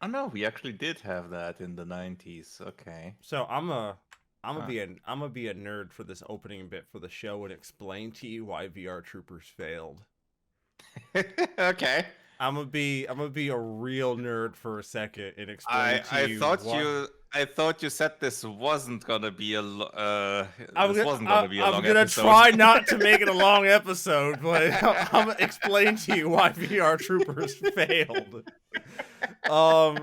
Oh no, we actually did have that in the 90s. Okay. So I'm Huh. gonna be a nerd for this opening bit for the show and explain to you why VR Troopers failed. Okay. I'm gonna be a real nerd for a second and I explain to I you thought why. you I thought you said this wasn't gonna be a I'm long gonna episode. try not to make it a long episode, but I'm gonna explain to you why VR Troopers failed. All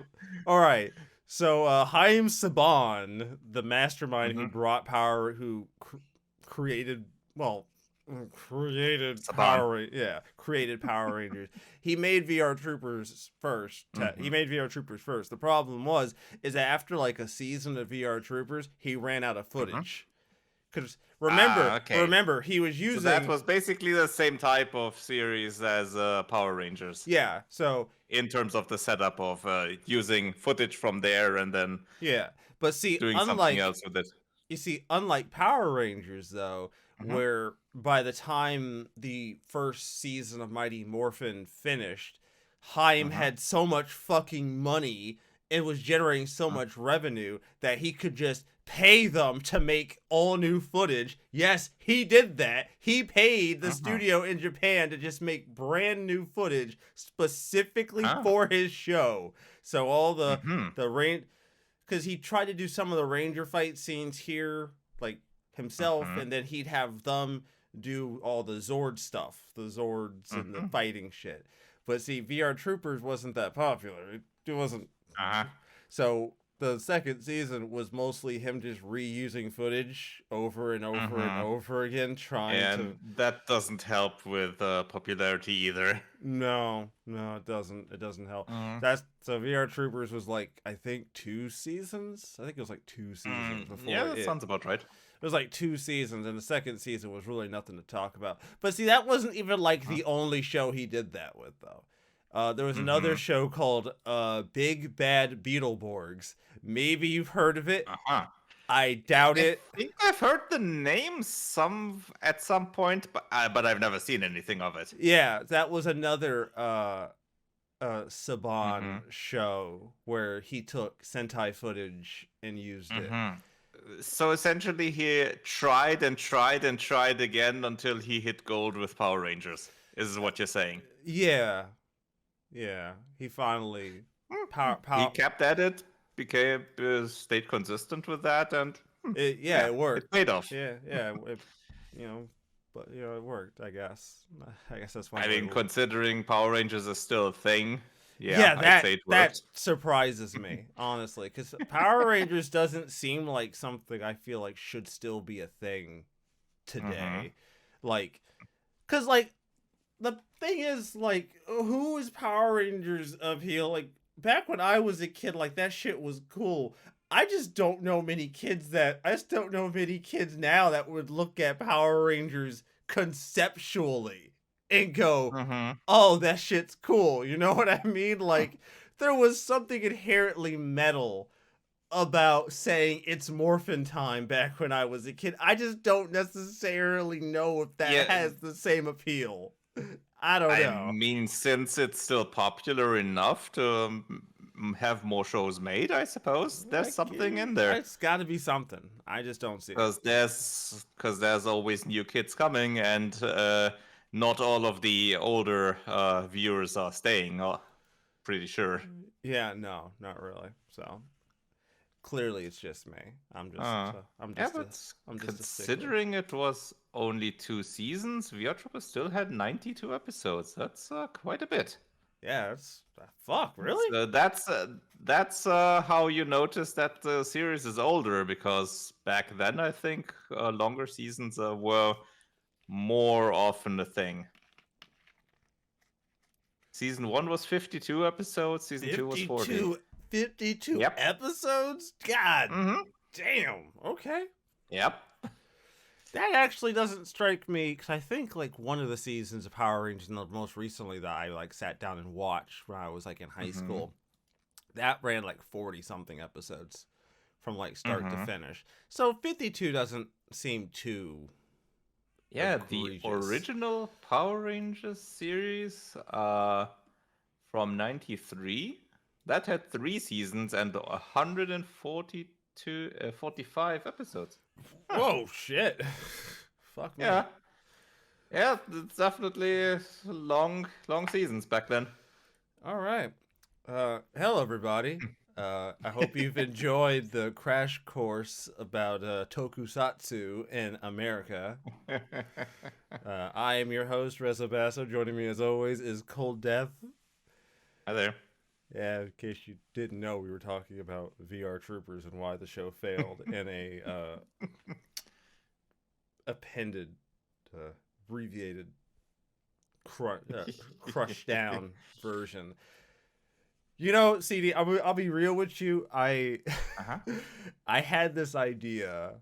right. So Haim Saban, the mastermind who Mm-hmm. brought power, created well, Saban. created Power Rangers. He made VR Troopers first. He Mm-hmm. made VR Troopers first. The problem was is that after like a season of VR Troopers, he ran out of Mm-hmm. footage. Because Okay. remember, he was So that using was basically the same type of series as Power Rangers yeah. So in terms of the setup of using footage from there and then yeah, but see, doing something else with it. unlike Power Rangers, though, Mm-hmm. where by the time the first season of Mighty Morphin finished, Haim Mm-hmm. had so much fucking money and was generating so much revenue that he could just pay them to make all new footage. Yes, he did that. He paid the Mm-hmm. studio in Japan to just make brand new footage specifically Ah. for his show. So all Mm-hmm. the rain because he tried to do some of the ranger fight scenes here like himself, Mm-hmm. and then he'd have them do all the Zord stuff, the Zords and the Mm-hmm. fighting shit. But see, VR Troopers wasn't that popular. It wasn't. Uh-huh. So the second season was mostly him just reusing footage over and over and Mm-hmm. over again, trying And to. that doesn't help with popularity either. No, it doesn't. It doesn't help. Mm. That's so VR Troopers was like I think 2 seasons. I think it was like 2 seasons Yeah, before that it. sounds about right. It was like 2 seasons, and the second season was really nothing to talk about. But see, that wasn't even like Huh? the only show he did that with, though. There was another Mm-hmm. show called Big Bad Beetleborgs. Maybe you've heard of it. Uh-huh. I doubt I it. think I've heard the name at some point, but I've never seen anything of it. Yeah, that was another Saban Mm-hmm. show where he took Sentai footage and used it. Mm-hmm. So essentially, he tried and tried and tried again until he hit gold with Power Rangers. Is what you're saying? Yeah, yeah. He finally Mhm. power He power. kept at it, became stayed consistent with that, and Yeah, yeah, it it worked. paid off. Yeah. You know, but it worked. I guess. I guess that's one I way. mean, considering Power Rangers is still a thing, yeah, Yeah, I'd say it that worked. surprises me honestly, because Power Rangers doesn't seem like something I feel like should still be a thing Mm-hmm. today. Like, cause like the thing is like, who is Power Rangers appeal? Like back when I was a kid, like that shit was cool. I just don't know many kids now that would look at Power Rangers conceptually and go, Mm-hmm. "Oh, that shit's cool." You know what I mean? Like there was something inherently metal about saying it's morphin time back when I was a kid. I just don't necessarily know if that Yeah, has the same appeal. I don't I know. mean, since it's still popular enough to have more shows made, I suppose there's something in there. It's got to be something. I just don't see it. Because there's always new kids coming, and not all of the older viewers are staying. Pretty sure. Yeah, no, not really. So clearly, it's just me. Uh, yeah, but I'm just a stickler. considering it was only 2 seasons, VR Trooper still had 92 episodes. That's quite a bit. Yeah, it's fuck. Really? So that's how you notice that the series is older, because back then I think longer seasons were more often a thing. Season 1 was 52 episodes, season 2 was 40. 52 Yep. episodes? God Mm-hmm. damn. Okay. Yep. That actually doesn't strike me because I think like one of the seasons of Power Rangers, most recently that I like sat down and watched when I was like in high Mm-hmm. school, that ran like 40 something episodes from like start to Mm-hmm. finish. So 52 doesn't seem too Yeah, the egregious. original Power Rangers series from 93. That had 3 seasons and 45 episodes. Huh. Whoa, shit. Fuck me. Yeah. Yeah, it's definitely long seasons back then. All right. Hello, everybody. I hope you've enjoyed the crash course about tokusatsu in America. I am your host, Reza Basso. Joining me, as always, is Cold Death. Hi there. Yeah, in case you didn't know, we were talking about VR Troopers and why the show failed in a appended, abbreviated, crushed down version. You know, CD, I'll be real with you. Uh-huh. I had this idea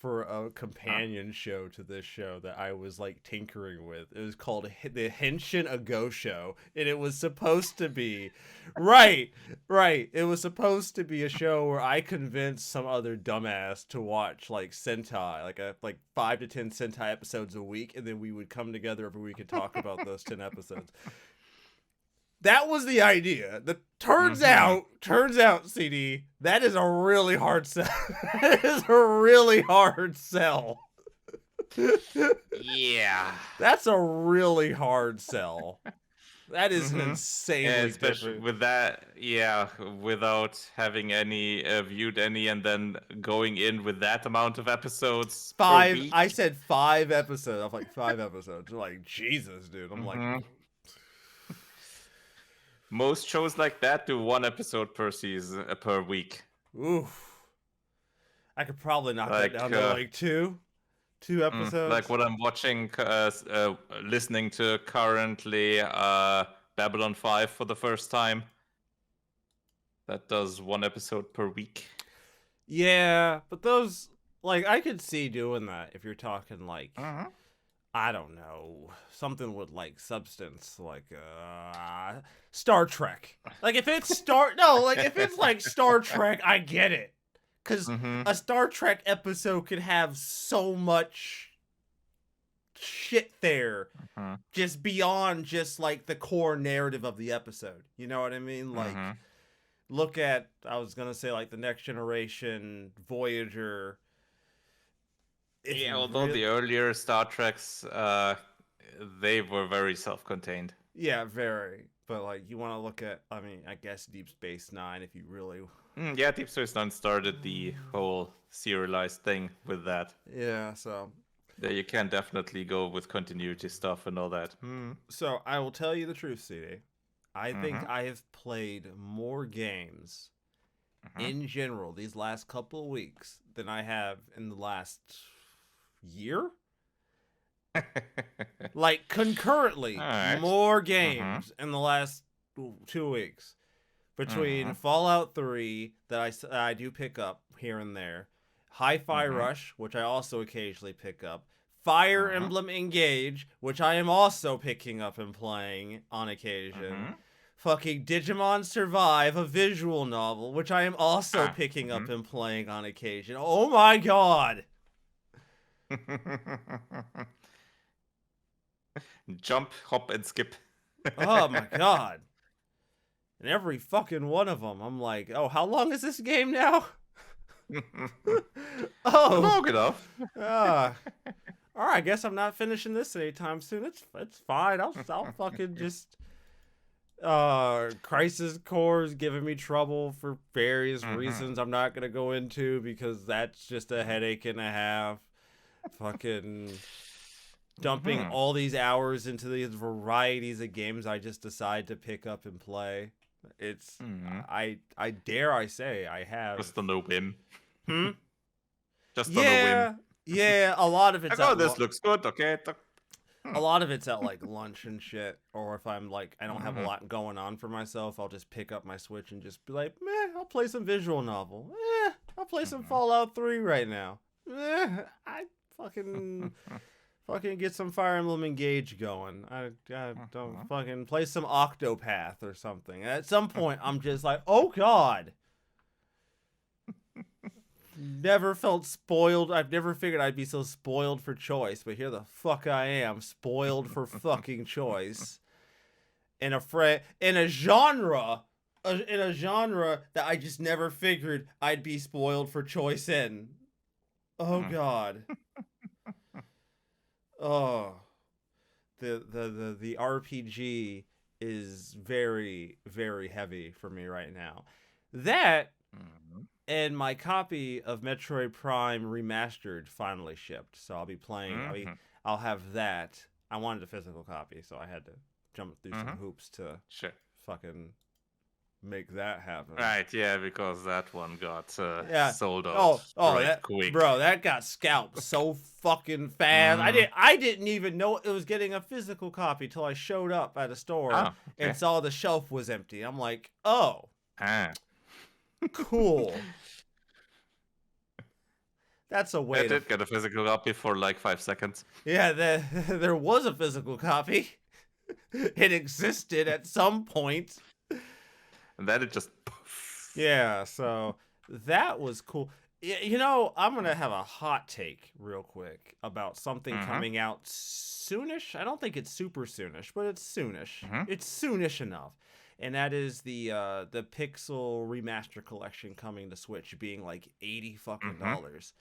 for a companion show to this show that I was like tinkering with. It was called the Henshin A Go Show, and it was supposed to be right. It was supposed to be a show where I convinced some other dumbass to watch like Sentai, like 5 to 10 Sentai episodes a week, and then we would come together every week and talk about those 10 episodes. That was the idea. Turns out, CD, that is a really hard sell. That is a really hard sell. Yeah. That's a really hard sell. That is an insanely especially different. with that, without having any viewed any, and then going in with that amount of episodes. Per 5. week. I said 5 episodes. I'm like 5 episodes. Like Jesus, dude. I'm like. Most shows like that do 1 episode per season per week. Oof. I could probably knock that down to like 2 episodes. Like what I'm watching, listening to currently, Babylon 5 for the first time. That does 1 episode per week. Yeah, but those, like, I could see doing that if you're talking like, I don't know, something with like substance, like Star Trek. Like if it's if it's like Star Trek, I get it, because a Star Trek episode could have so much shit there, just beyond just like the core narrative of the episode. You know what I mean? Like, look at, I was gonna say like the Next Generation, Voyager. Yeah, although the earlier Star Treks, they were very self-contained. Yeah, very. But like, you want to look at, I mean, I guess Deep Space Nine, if you really. Yeah, Deep Space Nine started the whole serialized thing with that. Yeah, so. Yeah, you can definitely go with continuity stuff and all that. So I will tell you the truth, CD. I think I have played more games in general these last couple of weeks than I have in the last year. Like concurrently, more games in the last 2 weeks, between Fallout 3 that I do pick up here and there, Hi-Fi Rush, which I also occasionally pick up, Fire Emblem Engage, which I am also picking up and playing on occasion, fucking Digimon Survive, a visual novel, which I am also picking up and playing on occasion. Oh my god! Jump, hop, and skip. Oh my god. And every fucking one of them, I'm like, oh, how long is this game now? Oh. Long enough. Alright, I guess I'm not finishing this anytime soon. It's fine. I'll fucking just... Crisis Core is giving me trouble for various reasons I'm not gonna go into, because that's just a headache and a half. Fucking... dumping all these hours into these varieties of games I just decide to pick up and play. It's I dare I say I have just on the whim. Just yeah, on the whim. Yeah, a lot of it's like, oh, this looks good. Okay. A lot of it's at like lunch and shit, or if I'm like I don't have a lot going on for myself, I'll just pick up my Switch and just be like, meh, I'll play some visual novel. I'll play some Fallout 3 right now. I fucking get some Fire Emblem Engage going. I don't fucking play some Octopath or something. At some point, I'm just like, oh god. Never felt spoiled. I've never figured I'd be so spoiled for choice, but here the fuck I am, spoiled for fucking choice. In a genre in a genre that I just never figured I'd be spoiled for choice in. Oh Hmm. God. Oh, the RPG is very very heavy for me right now. That Mhm. and my copy of Metroid Prime Remastered finally shipped, so I'll be playing. Mhm. I'll have that. I wanted a physical copy, so I had to jump through some Mhm. hoops to Sure. fucking make that happen. Right, yeah, because that one got Yeah. sold out Oh, right that quick. bro, that got scalped so fucking fast. Mm. I didn't even know it was getting a physical copy till I showed up at a store Oh, and okay. saw the shelf was empty. I'm like, "Oh, Ah. cool. That's a I way to did get a physical copy for like 5 seconds. Yeah, there was a physical copy. It existed at some point. And then it just poof. Yeah, so that was cool. You know, I'm gonna have a hot take real quick about something Mm-hmm. coming out soonish. I don't think it's super soonish, but it's soonish. Mm-hmm. It's soonish enough, and that is the Pixel Remaster Collection coming to Switch, being like $80 fucking Mm-hmm. dollars.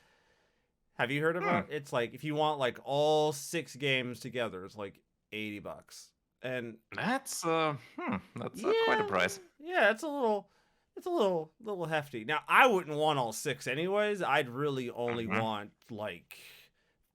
Have you heard Hmm. about? It's like if you want like all 6 games together, it's like $80. And That's quite a yeah, price. yeah, it's a little hefty. Now, I wouldn't want all 6 anyways. I'd really only Mm-hmm. want like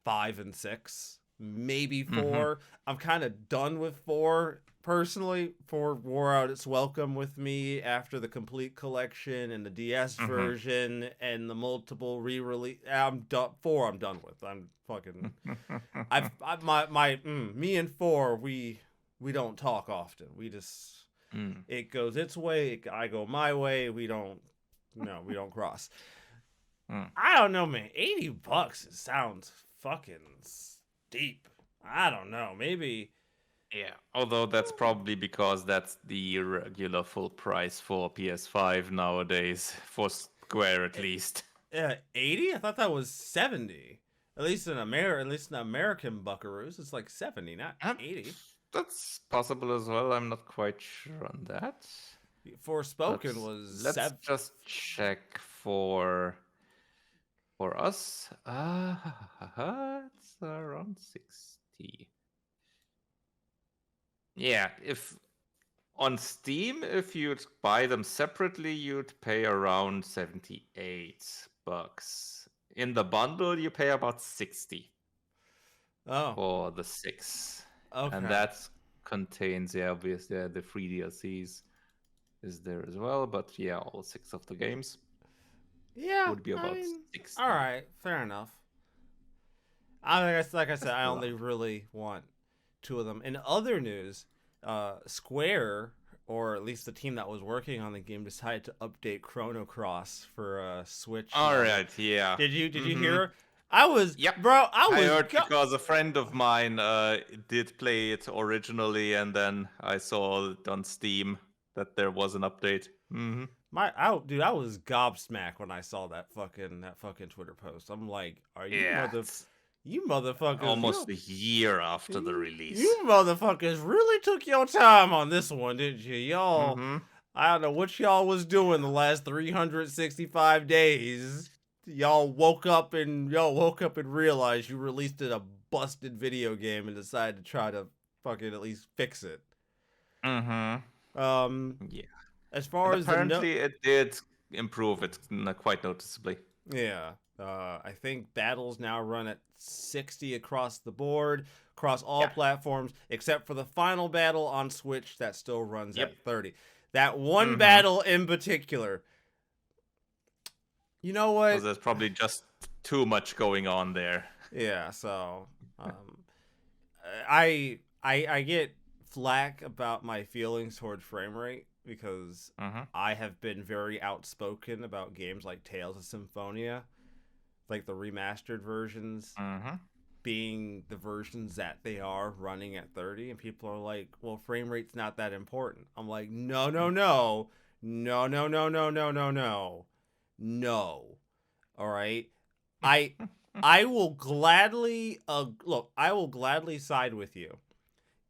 5 and 6, maybe Mm-hmm. 4. I'm kind of done with 4 personally. 4 wore out its welcome with me after the complete collection and the DS Mm-hmm. version and the multiple re-release. I'm done. 4 I'm done with. I'm fucking me and 4 we don't talk often. We just Mm. it goes its way, I go my way. We don't cross. Mm. I don't know, man. $80 sounds fucking steep. I don't know. Maybe Yeah, although that's probably because that's the regular full price for PS5 nowadays, for Square at least. 80. I thought that was 70. At least in American Buckaroos, it's like 70, not Um, 80. that's possible as well. I'm not quite sure on that. But Forspoken was let's just check for us. It's around 60. Yeah, if on Steam, if you'd buy them separately, you'd pay around $78. In the bundle, you pay about 60 Oh, for the 6. And okay. that contains, yeah, obviously the free DLCs is there as well. But yeah, all 6 of the games Yeah, would be I about mean, all 60. right, fair enough. I guess, like I said, That's I a only lot. really want 2 of them. In other news, Square, or at least the team that was working on the game, decided to update Chrono Cross for Switch All now. right, yeah. Did you Mm-hmm. hear? I was, Yep. bro. I I was. heard because a friend of mine did play it originally, and then I saw it on Steam that there was an update. Mm-hmm. Dude, I was gobsmacked when I saw that fucking Twitter post. I'm like, are Yeah, it's you motherfuckers, almost a year after the release. you motherfuckers really took your time on this one, didn't you? Y'all, Mm-hmm. I don't know what y'all was doing the last 365 days. Y'all woke up and realized you released a busted video game and decided to try to fucking at least fix it. Mm-hmm. Um, Yeah. as And far as the no, apparently it did improve it quite noticeably. yeah, I think battles now run at 60 across the board, across all Yeah. platforms, except for the final battle on Switch that still runs Yep. at 30. That one Mm-hmm. battle in particular, you know Because what? there's probably just too much going on there. Yeah, so I get flack about my feelings toward frame rate because Mm-hmm. I have been very outspoken about games like Tales of Symphonia, like the remastered versions Mm-hmm. being the versions that they are running at 30, and people are like, well, frame rate's not that important. I'm like, no, no, no, no, no, no, no, no, no, no, no. All right, I I will gladly look. I will gladly side with you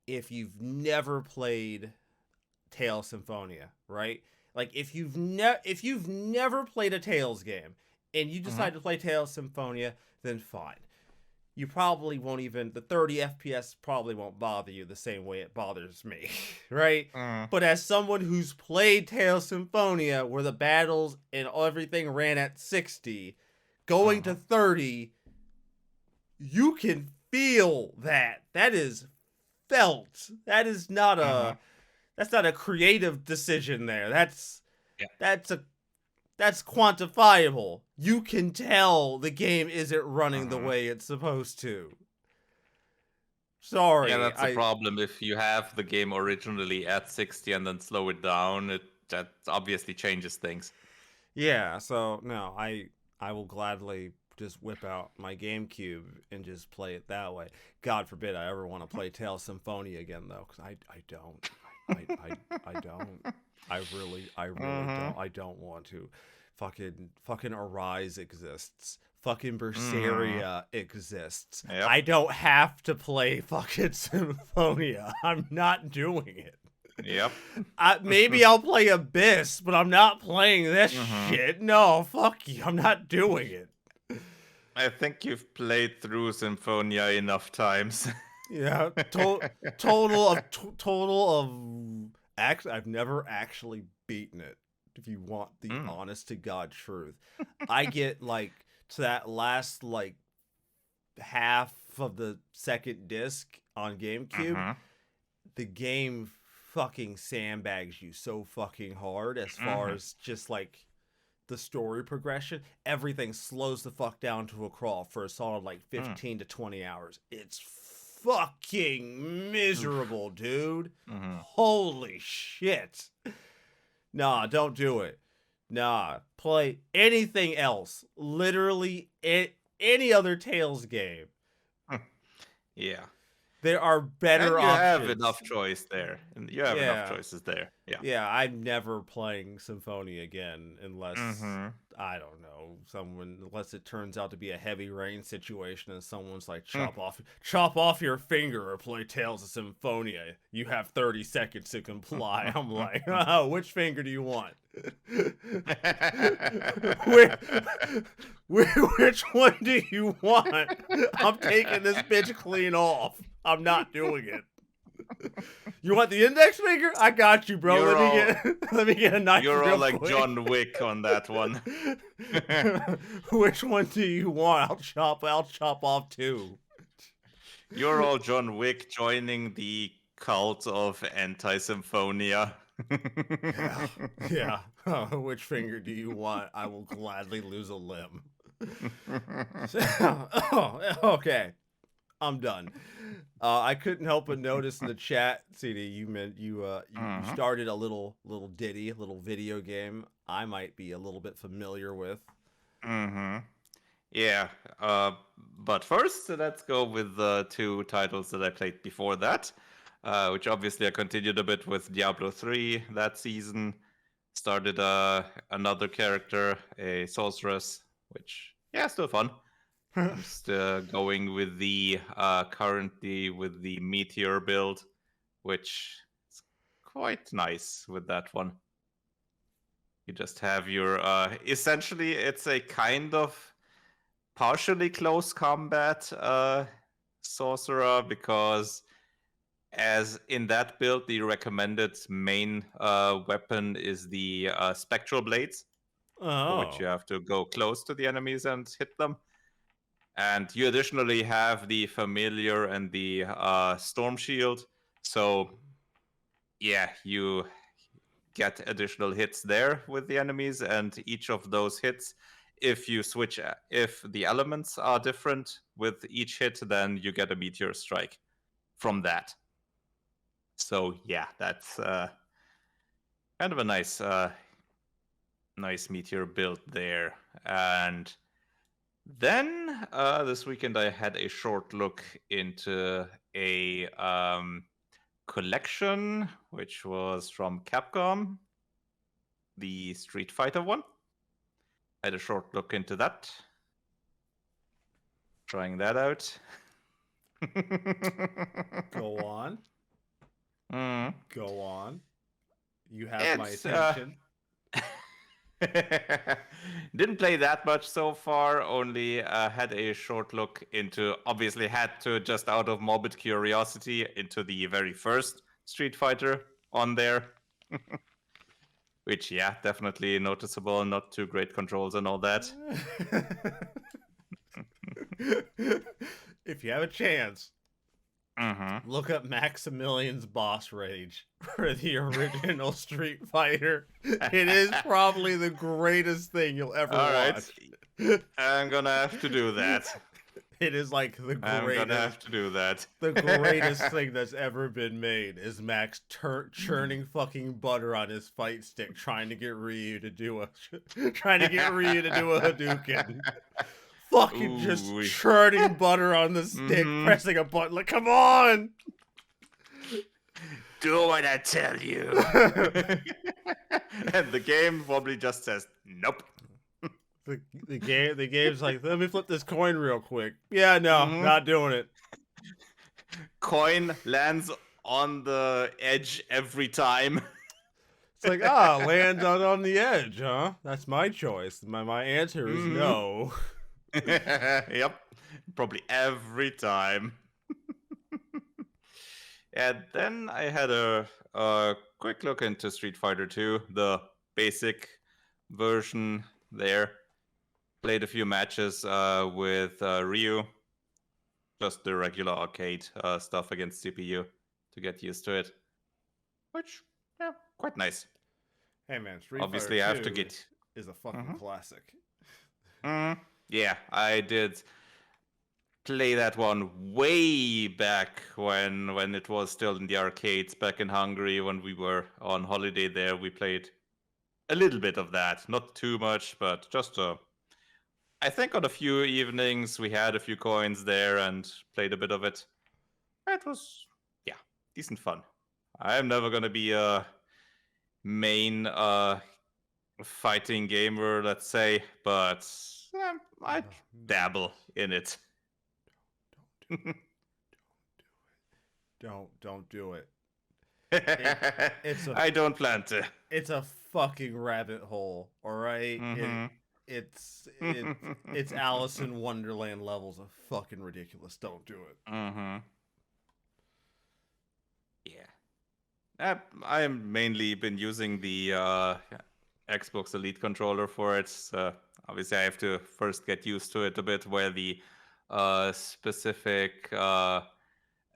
if you've never played Tale Symphonia, right? Like if you've never played a Tales game and you Mhm. decide to play Tales Symphonia, then fine. You probably won't even the 30 FPS probably won't bother you the same way it bothers me, right? Mm. But as someone who's played Tales Symphonia where the battles and everything ran at 60, going to Mhm. 30, you can feel that. That is felt. That is not Mhm. a that's not a creative decision there. Yeah. That's a that's quantifiable. You can tell the game isn't running the Mhm. way it's supposed to. Yeah, Sorry, that's a problem. If you have the game originally at 60 and then slow it down, that obviously changes things. yeah, so no, I will gladly just whip out my GameCube and just play it that way. God forbid I ever want to play Tales Symphonia again though, cuz I don't. I don't. I really Mhm. don't. I don't want to. Fucking Arise exists. Fucking Mhm. Berseria exists. Yep. I don't have to play fucking Symphonia. I'm not doing it. Yep. Maybe I'll play Abyss, but I'm not playing this Mhm. shit. No, fuck you. I'm not doing it. I think you've played through Symphonia enough times. Yeah, total of actually I've never actually beaten it. If you want the Mm. honest to god truth, I get like to that last like half of the second disc on GameCube, Mhm. the game fucking sandbags you so fucking hard as far Mhm. as just like the story progression. Everything slows the fuck down to a crawl for a solid like Mm. 15 to 20 hours. It's fucking Oof. miserable, dude. Mhm. Holy shit. Nah, don't do it. Nah, play anything else. Literally any other Tales game. Yeah. There are And better you have options. enough choice there. And you have enough Yeah. choices there. Yeah. Yeah, I'm never playing Symphony again unless Mhm. I don't know, someone unless it turns out to be a heavy rain situation and someone's like Mm. chop off your finger or play Tales of Symphonia. You have 30 seconds to comply. I'm like, oh, which finger do you want? which, which one do you want? I'm taking this bitch clean off. I'm not doing it. You want the index finger? I got you, bro. You're all Let me get a knife you're all real like quick. John Wick on that one. Which one do you want? I'll chop off two. You're all John Wick joining the cult of anti-symphonia. Yeah. Yeah. Which finger do you want? I will gladly lose a limb. Oh, okay. I'm done. I couldn't help but notice in the chat, CD, you meant you Mhm. started a little ditty, a little video game. I might be a little bit familiar with. Mhm. Yeah. But first, let's go with the two titles that I played before that, which obviously I continued a bit with Diablo 3 that season. Started another character, a sorceress, which yeah, still fun. I'm still going with the currently with the meteor build, which is quite nice with that one. You just have your essentially it's a kind of partially close combat sorcerer because as in that build the recommended main weapon is the spectral blades for which you Oh. have to go close to the enemies and hit them. And you additionally have the familiar and the storm shield. So yeah, you get additional hits there with the enemies, and each of those hits, if you switch, if the elements are different with each hit, then you get a meteor strike from that. So yeah, that's kind of a nice meteor build there. And then this weekend I had a short look into a collection which was from Capcom, the Street Fighter one. I had a short look into that, trying that out. Go on. Mm. Go on. You have my It's attention. Didn't play that much so far, only had a short look into, obviously had to, just out of morbid curiosity, into the very first Street Fighter on there. Which, yeah, definitely noticeable, not too great controls and all that. If you have a chance, Mm-hmm. look up Maximilian's boss rage for the original Street Fighter. It is probably the greatest thing you'll ever All right. watch. I'm gonna have to do that. It is like the I'm gonna greatest. have to do that. The greatest thing that's ever been made is Max churning fucking butter on his fight stick, trying to get Ryu to do a Hadouken. Fucking just Ooh. churning butter on the stick, pressing a button. Like, come on! Do what I tell you. And the game probably just says nope. The game's like, let me flip this coin real quick. Yeah, no, not doing it. Coin lands on the edge every time. It's like, land on the edge, huh? That's my choice. My answer is no. Yep, probably every time. And then I had a quick look into Street Fighter 2, the basic version there. Played a few matches with Ryu, just the regular arcade stuff against CPU to get used to it, which, yeah, quite nice. Hey man, Street Obviously, Fighter I have to 2 get. is a fucking classic. Yeah, I did play that one way back when it was still in the arcades back in Hungary when we were on holiday there. We played a little bit of that, not too much, but just I think on a few evenings we had a few coins there and played a bit of it. It was, yeah, decent fun. I'm never gonna be a main fighting gamer, let's say, but I dabble in it. Don't do it. I don't plan to. It's a fucking rabbit hole, all right? It's Alice in Wonderland levels of fucking ridiculous. Don't do it. Yeah. I mainly been using the Xbox Elite controller for it. Obviously, I have to first get used to it a bit, where the specific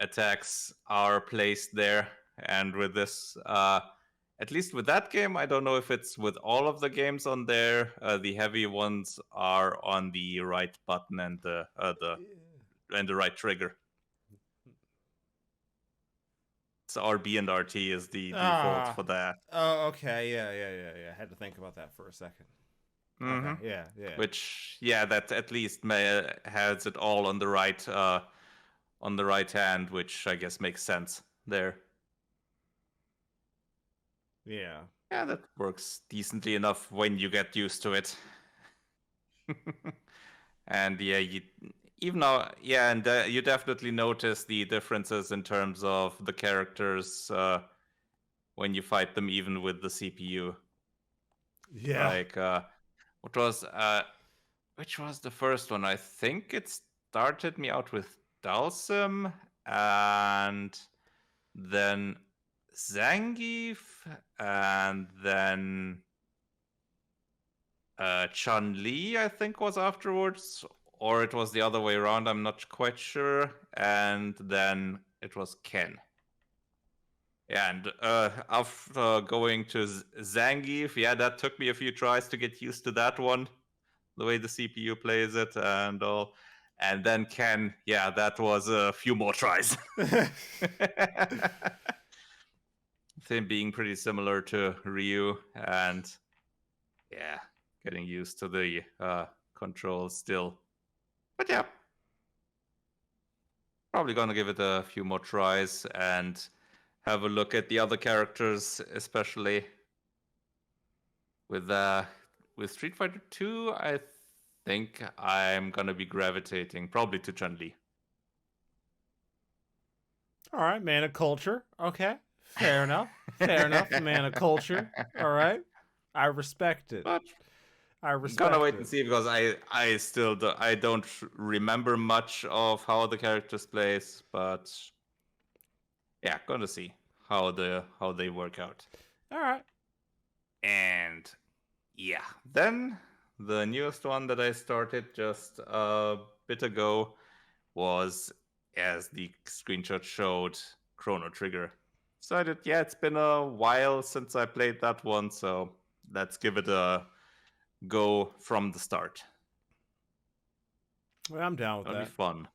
attacks are placed there. And with this, at least with that game, I don't know if it's with all of the games on there. The heavy ones are on the right button and the right trigger. So RB and RT is the default for that. Oh, okay. Yeah. I had to think about that for a second. Okay, yeah. Which, yeah, that at least has it all on the right hand, which I guess makes sense there. Yeah. Yeah, that works decently enough when you get used to it. And yeah, you definitely notice the differences in terms of the characters when you fight them, even with the CPU. Yeah. Like, which was the first one? I think it started me out with Dalsim, and then Zangief, and then Chun-Li, I think, was afterwards, or it was the other way around, I'm not quite sure, and then it was Ken. Yeah, and after going to Zangief, yeah, that took me a few tries to get used to that one, the way the CPU plays it and all. And then Ken, yeah, that was a few more tries. Him being pretty similar to Ryu, and yeah, getting used to the controls still. But yeah, probably gonna give it a few more tries and have a look at the other characters, especially with Street Fighter 2. I think I'm gonna be gravitating probably to Chun-Li. All right, man of culture. Okay, fair enough. Man of culture. All right. I respect it. But I gonna respect wait and it. see because I still I don't remember much of how the characters plays, but yeah, gonna see how they work out. All right. And yeah, then the newest one that I started just a bit ago was, as the screenshot showed, Chrono Trigger. Decided, yeah, it's been a while since I played that one, so let's give it a go from the start. Well, I'm down with It'll be that. fun.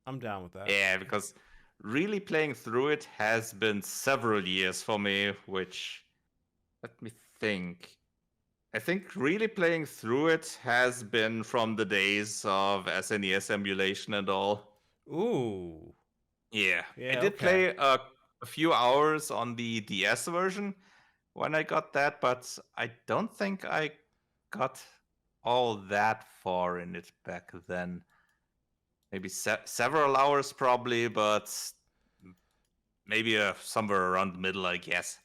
I'm down with that. Yeah, because really playing through it has been several years for me, which, let me think. I think really playing through it has been from the days of SNES emulation and all. Ooh. Yeah, I Yeah. did Okay. play a few hours on the DS version when I got that, but I don't think I got all that far in it back then. Maybe several hours, probably, but maybe somewhere around the middle, I guess.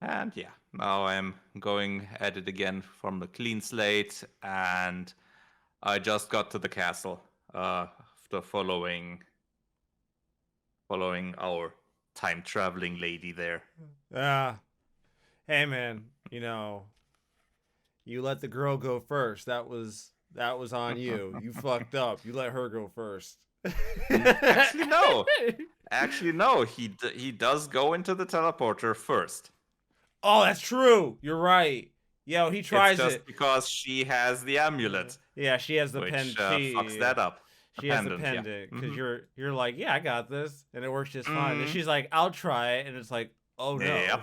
And yeah, now I'm going at it again from a clean slate, and I just got to the castle after following our time traveling lady there. Ah. Hey, man. You let the girl go first. That was on you. You fucked up. You let her go first. Actually, no. Actually, no. He does go into the teleporter first. Oh, that's true. You're right. Yo, he It's tries just it. because she has the amulet, Yeah, she has the which pen. fucks that up. The She has the pendant, yeah. pendant because Mm-hmm. you're like, yeah, I got this, and it works just fine. Then Mm, she's like, I'll try it, and it's like, oh yep.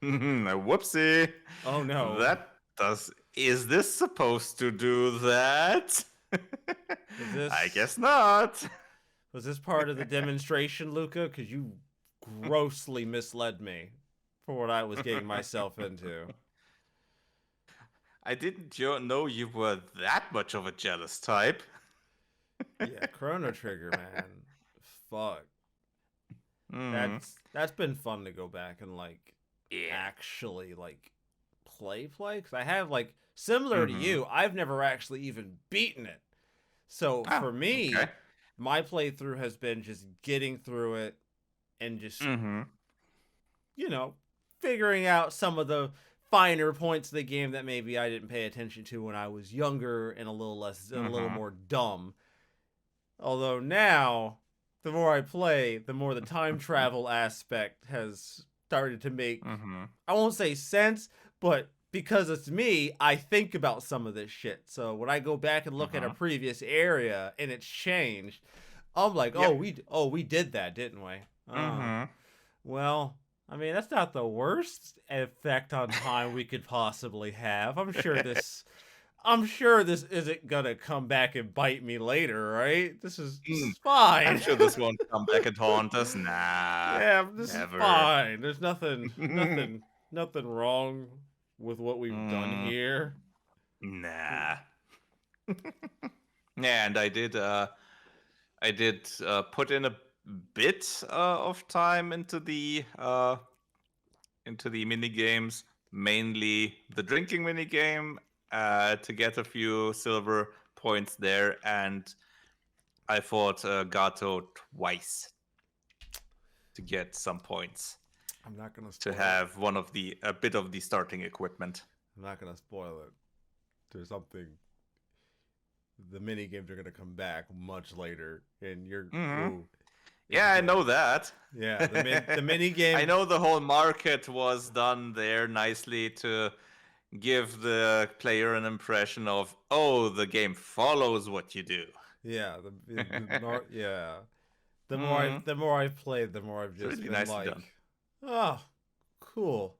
no, Whoopsie. oh no. That does. Is this supposed to do that? Was I this guess not. was this part of the demonstration, Luca? Because you grossly misled me for what I was getting myself into. I didn't know you were that much of a jealous type. Yeah, Chrono Trigger, man. Fuck. Mm, That's been fun to go back and like yeah. actually like play because I have like similar to Mm-hmm. you. I've never actually even beaten it. So Oh, for okay. me, my playthrough has been just getting through it and just Mm-hmm. you know figuring out some of the finer points of the game that maybe I didn't pay attention to when I was younger and a little Mm-hmm. more dumb. Although now, the more I play, the more the time travel aspect has started to make, Mm-hmm. I won't say sense, but because it's me, I think about some of this shit. So when I go back and look at a Mm-hmm. previous area and it's changed, I'm like, Yep. we did that, didn't we? Oh, Mm-hmm. well, I mean, that's not the worst effect on time we could possibly have. I'm sure this isn't gonna come back and bite me later, right? This is I'm fine. sure this won't come back and haunt us. Nah, Yeah, this is never. fine. There's nothing wrong with what we've done Mm, here. nah. Yeah, and I did put in a bit of time into the mini games, mainly the drinking mini game, to get a few silver points there, and I fought Gato twice to get some points I'm not gonna to spoil it. have a bit of the starting equipment. I'm not gonna spoil it. There's something. The mini games are gonna come back much later, and you're Hmm. ooh, it's Yeah, I good. know that. Yeah, the mini I game. know the whole market was done there nicely to give the player an impression of, oh, the game follows what you do. Yeah, yeah. The more Mm, I've played, the more I've it's just really been nicely like, done. oh, cool.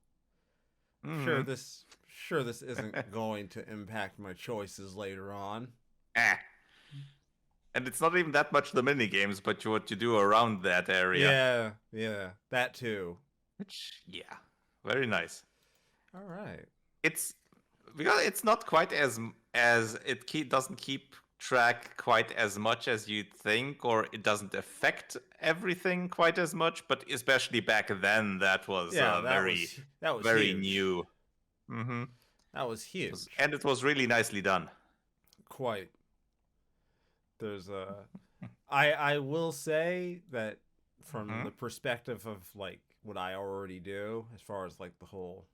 Mm-hmm. Sure this isn't going to impact my choices later on. Eh. And it's not even that much the mini games, but what you do around that area. Yeah, that too. Which, yeah, very nice. All right. It's because it's not quite as it doesn't keep track quite as much as you'd think, or it doesn't affect everything quite as much. But especially back then, that was Yeah, very, that was very huge. new. Mm-hmm. That was huge. And it was really nicely done. Quite. There's a I will say that from Mm-hmm. the perspective of like what I already do as far as like the whole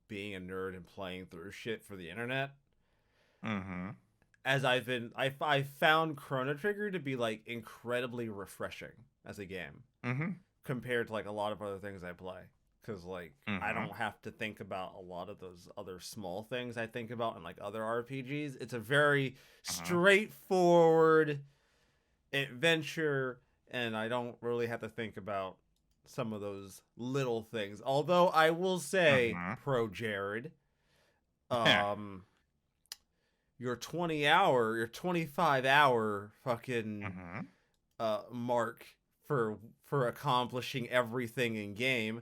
being a nerd and playing through shit for the internet, Mm-hmm. as I found Chrono Trigger to be like incredibly refreshing as a game Mm-hmm. compared to like a lot of other things I play, cuz like I Mm-hmm. don't have to think about a lot of those other small things I think about in like other RPGs. It's a very Mm-hmm. straightforward adventure, and I don't really have to think about some of those little things. Although I will say, Mm-hmm. pro Jared, Yeah. um, your 20-hour, your 25-hour fucking Mm-hmm. mark for accomplishing everything in game,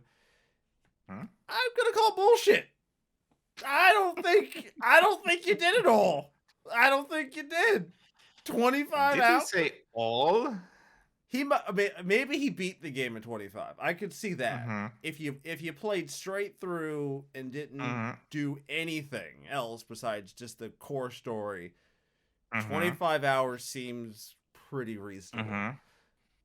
Mm-hmm. I'm gonna call bullshit. I don't think you did it all. I don't think you did. 25 Did he out. say all? Maybe he beat the game in 25. I could see that. Mm-hmm. If you played straight through and didn't Mm-hmm. do anything else besides just the core story, Mm-hmm. 25 hours seems pretty reasonable. Mm-hmm.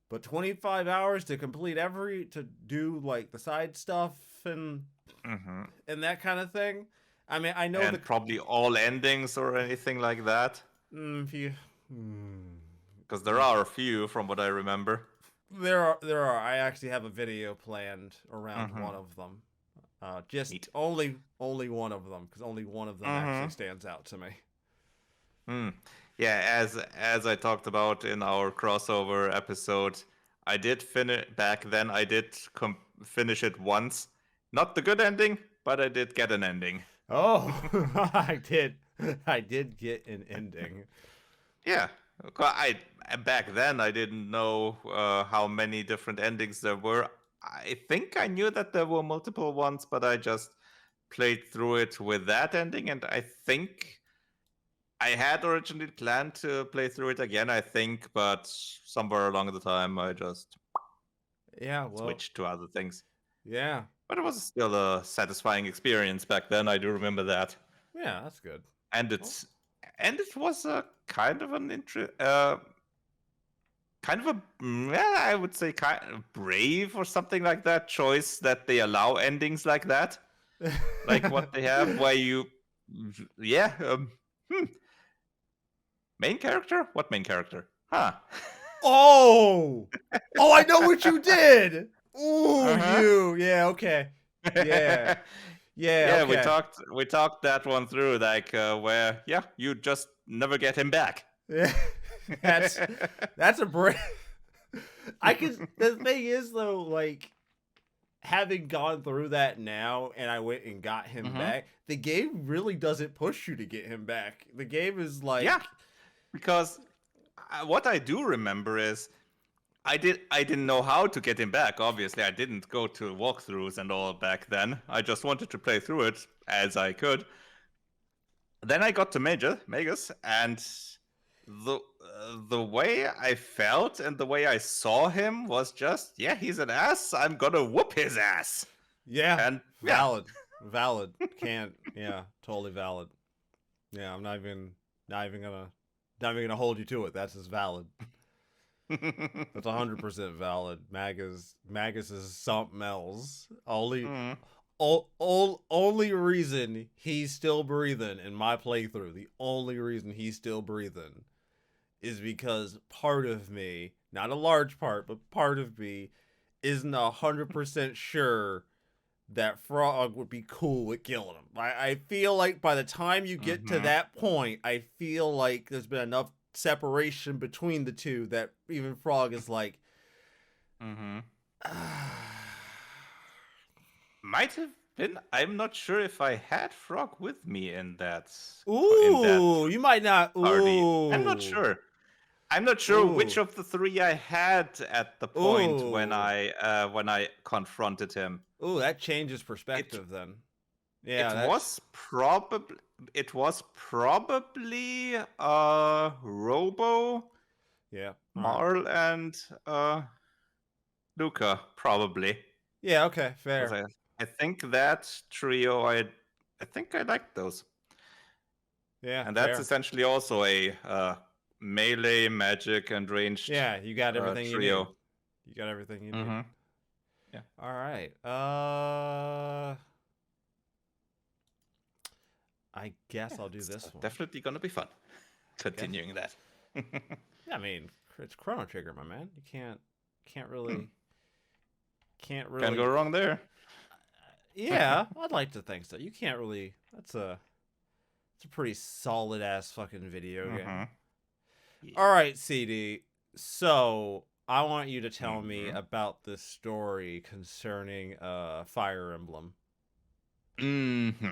But 25 hours to complete to do like the side stuff and Mm-hmm. that kind of thing. I mean, I know And probably all endings or anything like that. if you mm, Because there are a few from what I remember. there are. I actually have a video planned around Mm-hmm. one of them. Just Neat. only one of them, because only one of them actually Mm-hmm. stands out to me. Mm. Yeah, as I talked about in our crossover episode, I did finish back then. I did finish it once. Not the good ending, but I did get an ending. Oh, I did get an ending. Yeah, I back then I didn't know how many different endings there were. I think I knew that there were multiple ones, but I just played through it with that ending, and I think I had originally planned to play through it again. I think, but somewhere along the time I just Yeah, well, switched to other things. yeah, But it was still a satisfying experience back then. I do remember that, yeah, that's good. and Well, it was a kind of an kind of a well, I would say kind of brave or something like that choice that they allow endings like that, like what they have, where you, yeah, hmm, main character, what main character, huh? oh, oh, I know what you did. Ooh, Uh-huh. yeah, okay, yeah, yeah, Yeah, okay. we talked that one through, like where yeah, you just never get him back. Yeah, that's that's a break. I could. The thing is, though, like having gone through that now, and I went and got him Hmm. back. The game really doesn't push you to get him back. The game is Yeah, like, because what I do remember is I didn't know how to get him back. Obviously, I didn't go to walkthroughs and all back then. I just wanted to play through it as I could. Then I got to Magus, and the way I felt and the way I saw him was just, yeah, he's an ass. I'm gonna whoop his ass. yeah, And yeah. valid. Can't, yeah, totally valid. Yeah, I'm not even gonna hold you to it. That's as valid. That's 100% valid. Magus is something else. Mm, Only reason he's still breathing in my playthrough, the only reason he's still breathing is because part of me, not a large part, but part of me isn't 100% sure that Frog would be cool with killing him. I feel like by the time you get to mm-hmm, that point, I feel like there's been enough separation between the two that even Frog is like, mm-hmm. ah. Might have been. I'm not sure if I had Frog with me in that Ooh, you might not. party. I'm not Ooh, sure. I'm not sure which ooh, of the three I had at the point ooh, when I confronted him. ooh. That changes It perspective then. it Yeah, that. was probably it was probably Robo, Yeah. All right. Marl, and Luca, probably. Yeah. Okay. Because Fair. I think that trio, I think I liked those. Yeah. And that's Fair. essentially also a melee, magic, and ranged Yeah. You got everything you need. trio. You got everything you need. Mm-hmm. Yeah. All right. I guess Yeah, I'll do it's this one. definitely gonna be fun. I guess. Continuing that. Yeah, I mean, it's Chrono Trigger, my man. You can't Hmm. really, can't Can't go really. wrong there. Yeah, I'd like to think so. You can't really. It's a pretty solid ass fucking video Mm-hmm. game. Yeah. All right, CD. So I want you to tell me Mm-hmm. about this story concerning Fire Emblem. Mm-hmm.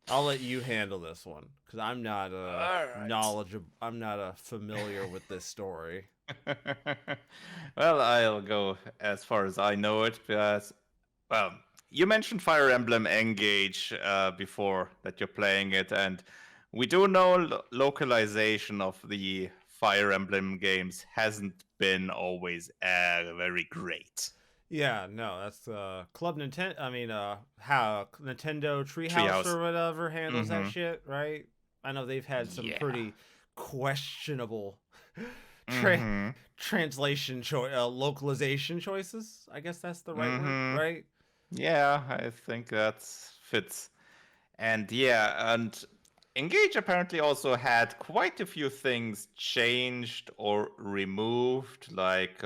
I'll let you handle this one because I'm not All right. knowledgeable. I'm not familiar with this story. Well, I'll go as far as I know it, because, well, you mentioned Fire Emblem Engage before that you're playing it, and we do know localization of the Fire Emblem games hasn't been always very great. Yeah, no, that's Club Nintendo. I mean, how Nintendo Treehouse Treehouse. or whatever handles that Mm-hmm. shit, right? I know they've had some Yeah. pretty questionable tra- Mm-hmm. localization choices. I guess that's the right word, Mm-hmm. right? Yeah, I think that fits. And yeah, and Engage apparently also had quite a few things changed or removed, like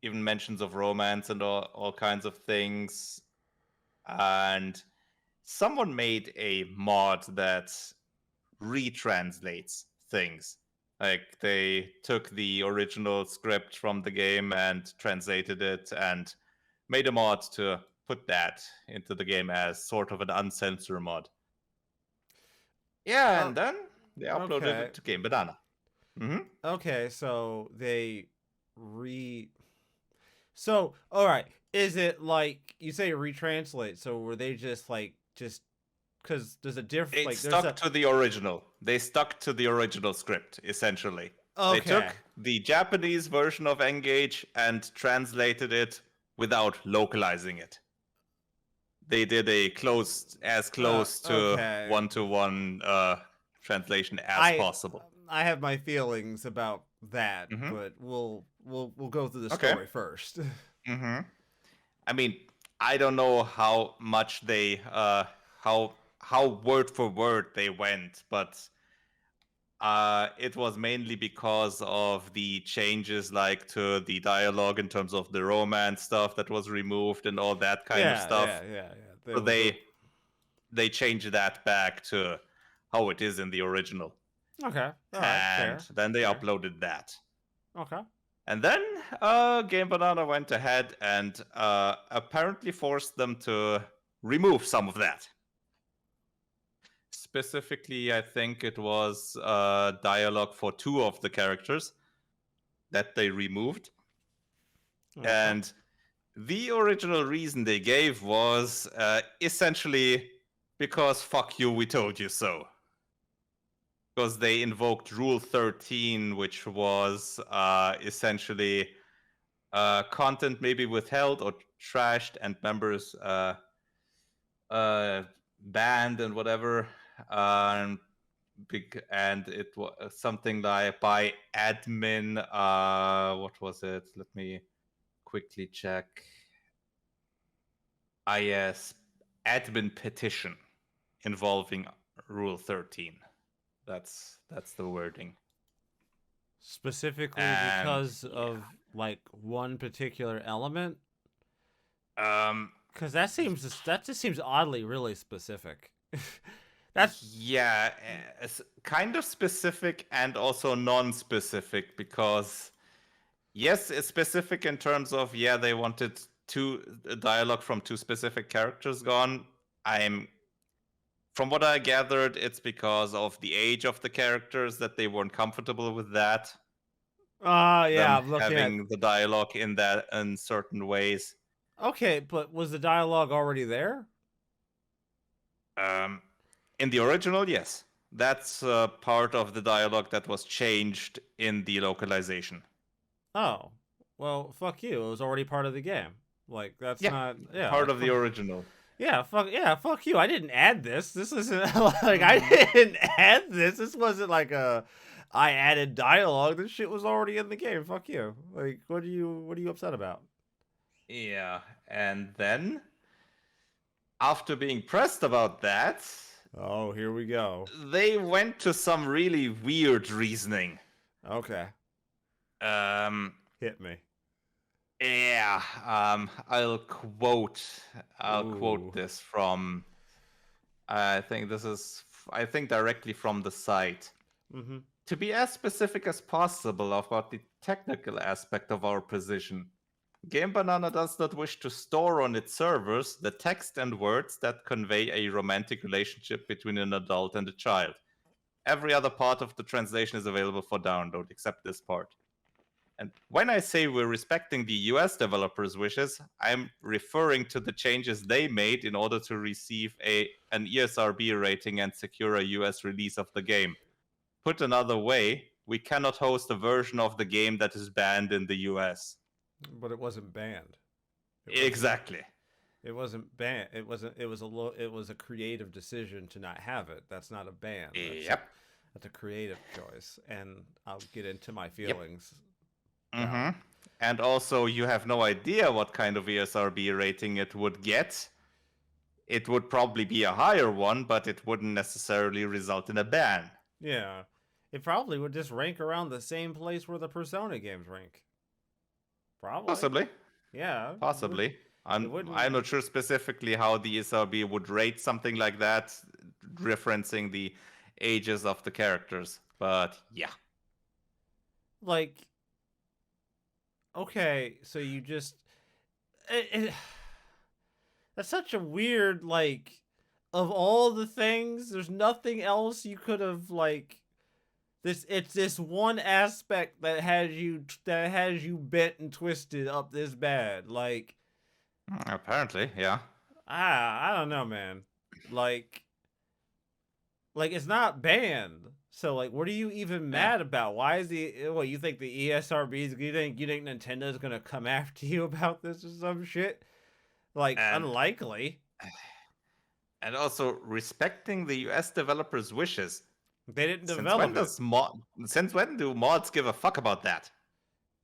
even mentions of romance and all kinds of things. And someone made a mod that retranslates things. Like they took the original script from the game and translated it and made a mod to put that into the game as sort of an uncensored mod. Yeah, Oh, and then they uploaded okay. it to Game Banana. Mm-hmm. Okay, so they re So, all right. Is it like you say retranslate? So were they just cuz there's a diff It like there's stuck a to the original. They stuck to the original script, essentially. They Okay. took the Japanese version of Engage and translated it without localizing it. They did a close to Okay. one-to-one translation as I possible. I have my feelings about that, Mm-hmm. but we'll go through the Okay. story first. Mm-hmm. I mean, I don't know how much they how word for word they went, but it was mainly because of the changes, like to the dialogue in terms of the romance stuff that was removed and all that kind of Yeah, stuff. yeah, yeah, yeah. So There was they changed that back to how it is in the original, Okay. All right. and Fair. then they Fair. uploaded that. Okay. And then Game Banana went ahead and apparently forced them to remove some of that. Specifically, I think it was dialogue for two of the characters that they removed. Okay. And the original reason they gave was essentially because fuck you, we told you so. Because they invoked Rule 13, which was essentially content maybe withheld or trashed and members banned and whatever. And and it was something like by admin. What was it? Let me quickly check. Yes, admin petition involving Rule 13. That's the wording. Specifically And because of yeah. like one particular element, Um because that just seems oddly really specific. That's yeah, it's kind of specific and also non-specific, because yes, it's specific in terms of, yeah, they wanted two dialogue from two specific characters gone. I'm From what I gathered, it's because of the age of the characters that they weren't comfortable with that. yeah, Them I'm looking at having the dialogue in that in certain ways. Okay, but was the dialogue already there? In the original, yes. That's part of the dialogue that was changed in the localization. Oh, well, fuck you. It was already part of the game. Like that's Yeah, not. Yeah, part like of the original. yeah, fuck you. I didn't add this. This isn't like I Mhm. didn't add this. This wasn't like a I added dialogue. This shit was already in the game. Fuck you. Like what are you upset about? Yeah, and then after being pressed about that, Oh, here we go. they went to some really weird reasoning. Okay, Um, hit me. yeah, I'll quote Ooh. this from. I think directly from the site. Mhm. To be as specific as possible about the technical aspect of our position, Game Banana does not wish to store on its servers the text and words that convey a romantic relationship between an adult and a child. Every other part of the translation is available for download, except this part. And when I say we're respecting the US developers' wishes, I'm referring to the changes they made in order to receive an ESRB rating and secure a US release of the game. Put another way, we cannot host a version of the game that is banned in the US. But it wasn't banned. It wasn't. Exactly. It wasn't banned. It wasn't. It was a it was a creative decision to not have it. That's not a ban. Yep. That's a creative choice, and I'll get into my Yep. feelings about it. Mm-hmm. And also, you have no idea what kind of ESRB rating it would get. It would probably be a higher one, but it wouldn't necessarily result in a ban. Yeah, it probably would just rank around the same place where the Persona games rank. Probably. Possibly. Yeah. Possibly. It I'm wouldn't not sure specifically how the ESRB would rate something like that, referencing the ages of the characters. But yeah. like. Okay, so you just. It, that's such a weird like. Of all the things, there's nothing else you could have like it's this one aspect that has you bent and twisted up this bad. Like Apparently, yeah. I don't know, man. Like it's not banned. So like what are you even Yeah. mad about? Why is what you think the ESRB's you think Nintendo's going to come after you about this or some shit? Like And unlikely. and also respecting the US developers' wishes. They didn't Since when develop it. does mod since when do mods give a fuck about that?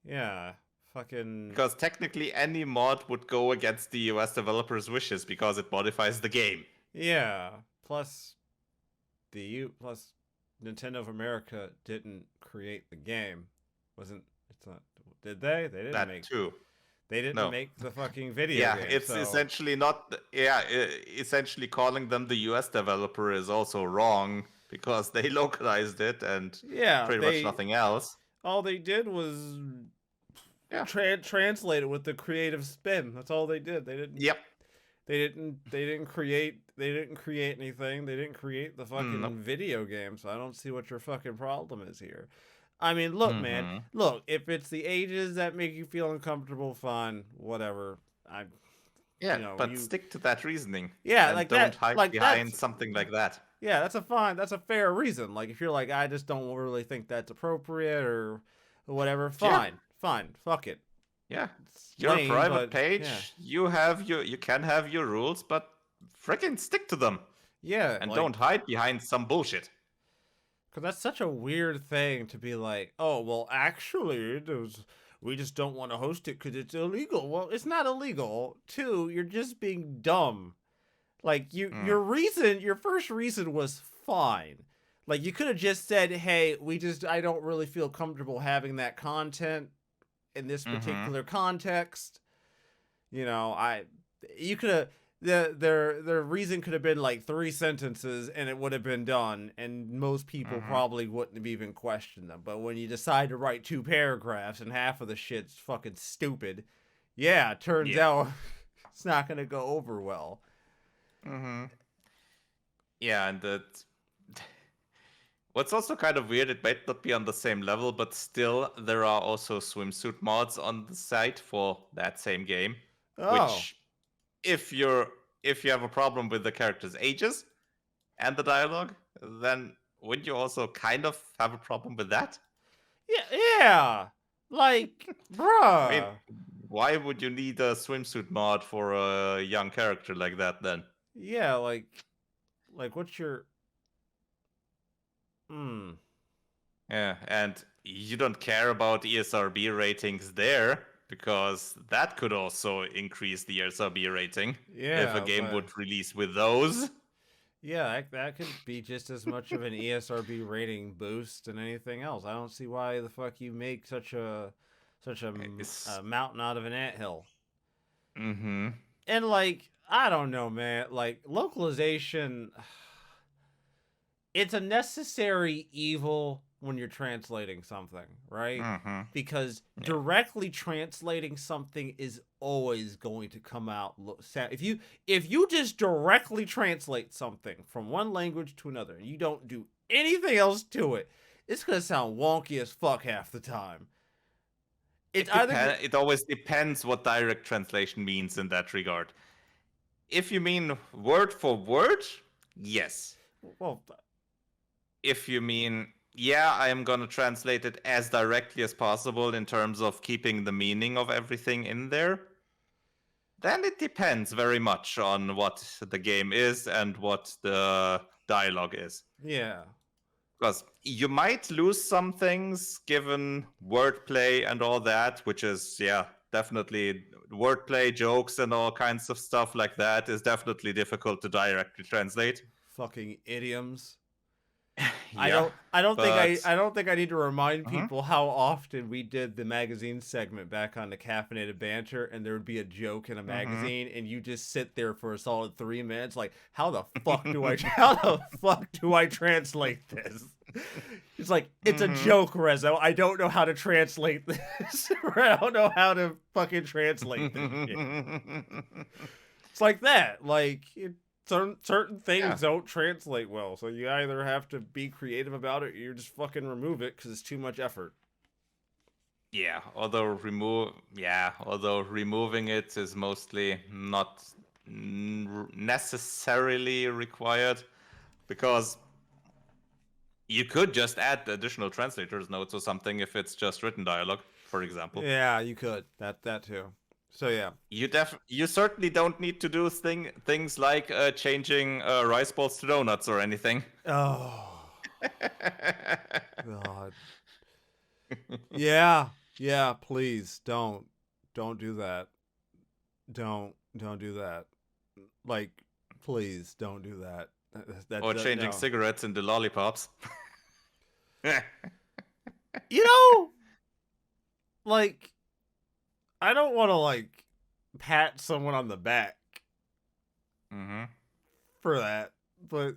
Yeah. Fucking Because technically any mod would go against the US developers' wishes because it modifies the game. yeah. Plus plus Nintendo of America didn't create the game. Wasn't it's not did they? They didn't That make too. they didn't No. make the fucking video Yeah, game. it's So essentially not. Yeah, essentially calling them the US developer is also wrong because they localized it and yeah, pretty much nothing else. all they did was Yeah. translate it with the creative spin. That's all they did. Yep. They didn't create anything. They didn't create the fucking Nope. video game. So I don't see what your fucking problem is here. I mean, look, man. Mm-hmm. Look, if it's the ages that make you feel uncomfortable, fine, whatever. Yeah, you know, but stick to that reasoning. yeah, And like don't that, hide like behind that's something like that. yeah, that's a fair reason. Like if you're like, I just don't really think that's appropriate or whatever, Yeah. fine, fuck it. Yeah. It's You're a lame, private but page. yeah. You can have your rules, but freaking stick to them. Yeah, And like don't hide behind some bullshit. because that's such a weird thing to be like, oh, well, actually, we just don't want to host it because it's illegal. Well, it's not illegal. Two, you're just being dumb. Like your first reason was fine. Like you could have just said, hey, I don't really feel comfortable having that content in this Mm-hmm. particular context. You know, you could have their reason could have been like 3 sentences and it would have been done and most people Mm-hmm. probably wouldn't have even questioned them. But when you decide to write 2 paragraphs and half of the shit's fucking stupid, yeah, it turns out it's not going to go over well. Mm-hmm. Yeah, and what's also kind of weird, it might not be on the same level, but still there are also swimsuit mods on the site for that same game. Oh. Which if you have a problem with the characters' ages, and the dialogue, then wouldn't you also kind of have a problem with that? Yeah. Like, I mean, bruh. why would you need a swimsuit mod for a young character like that then? Yeah, like what's your hmm. Yeah, and you don't care about ESRB ratings there because that could also increase the ESRB rating if a Yeah, game but would release with those. yeah, that could be just as much of an ESRB rating boost than anything else. I don't see why the fuck you make It's, a mountain out of an anthill. mm-hmm. And like, I don't know, man. Like localization, it's a necessary evil when you're translating something, right? Mm-hmm. Because Yeah. directly translating something is always going to come out if you just directly translate something from one language to another and you don't do anything else to it, it's gonna sound wonky as fuck half the time. It's either It always depends what direct translation means in that regard. If you mean word for word, yes. well, If you mean, yeah, I am going to translate it as directly as possible in terms of keeping the meaning of everything in there, then it depends very much on what the game is and what the dialogue is. yeah. Because you might lose some things given wordplay and all that, which is, yeah, definitely wordplay, jokes, and all kinds of stuff like that is definitely difficult to directly translate. Fucking idioms. Yeah, I don't think but I don't think I need to remind Mhm. people how often we did the magazine segment back on the caffeinated banter and there would be a joke in a Mhm. magazine and you just sit there for a solid 3 minutes like how the fuck do I how the fuck do I translate this? It's like it's a Mhm. joke, Rezo. I don't know how to translate this. I don't know how to fucking translate this shit. It's like that. Like certain Yeah. things don't translate well, so you either have to be creative about it, or you just fucking remove it because it's too much effort. Yeah, although removing it is mostly not necessarily required because you could just add additional translators notes or something if it's just written dialogue, for example. Yeah, you could that too. So yeah. You certainly don't need to do things like changing rice balls to donuts or anything. Oh God. Yeah, yeah. Please don't do that. Don't do that. Like, please don't do that. Or changing No. cigarettes into lollipops. You know, like I don't want to like pat someone on the back Mm-hmm. for that, but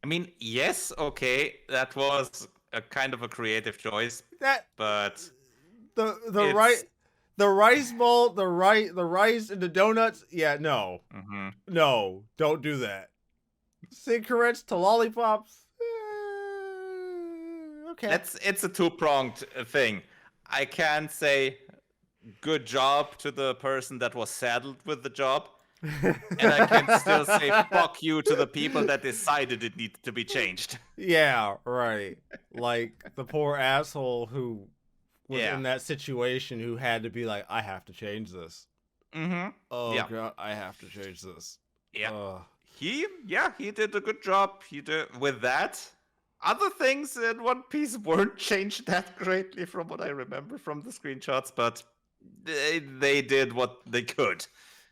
I mean, yes, okay, that was a kind of a creative choice, that but the right it's. the rice bowl, the rice and the donuts. Yeah, no, Mm-hmm. no, don't do that. Cigarettes to lollipops. Okay. It's a two-pronged thing. I can say good job to the person that was saddled with the job, and I can still say fuck you to the people that decided it needed to be changed. Yeah, right. Like the poor asshole who was Yeah. in that situation who had to be like, I have to change this. Mm-hmm. Oh Yeah. god, I have to change this. Yeah. Ugh. He did a good job. He did with that. Other things in One Piece weren't changed that greatly from what I remember from the screenshots, but they did what they could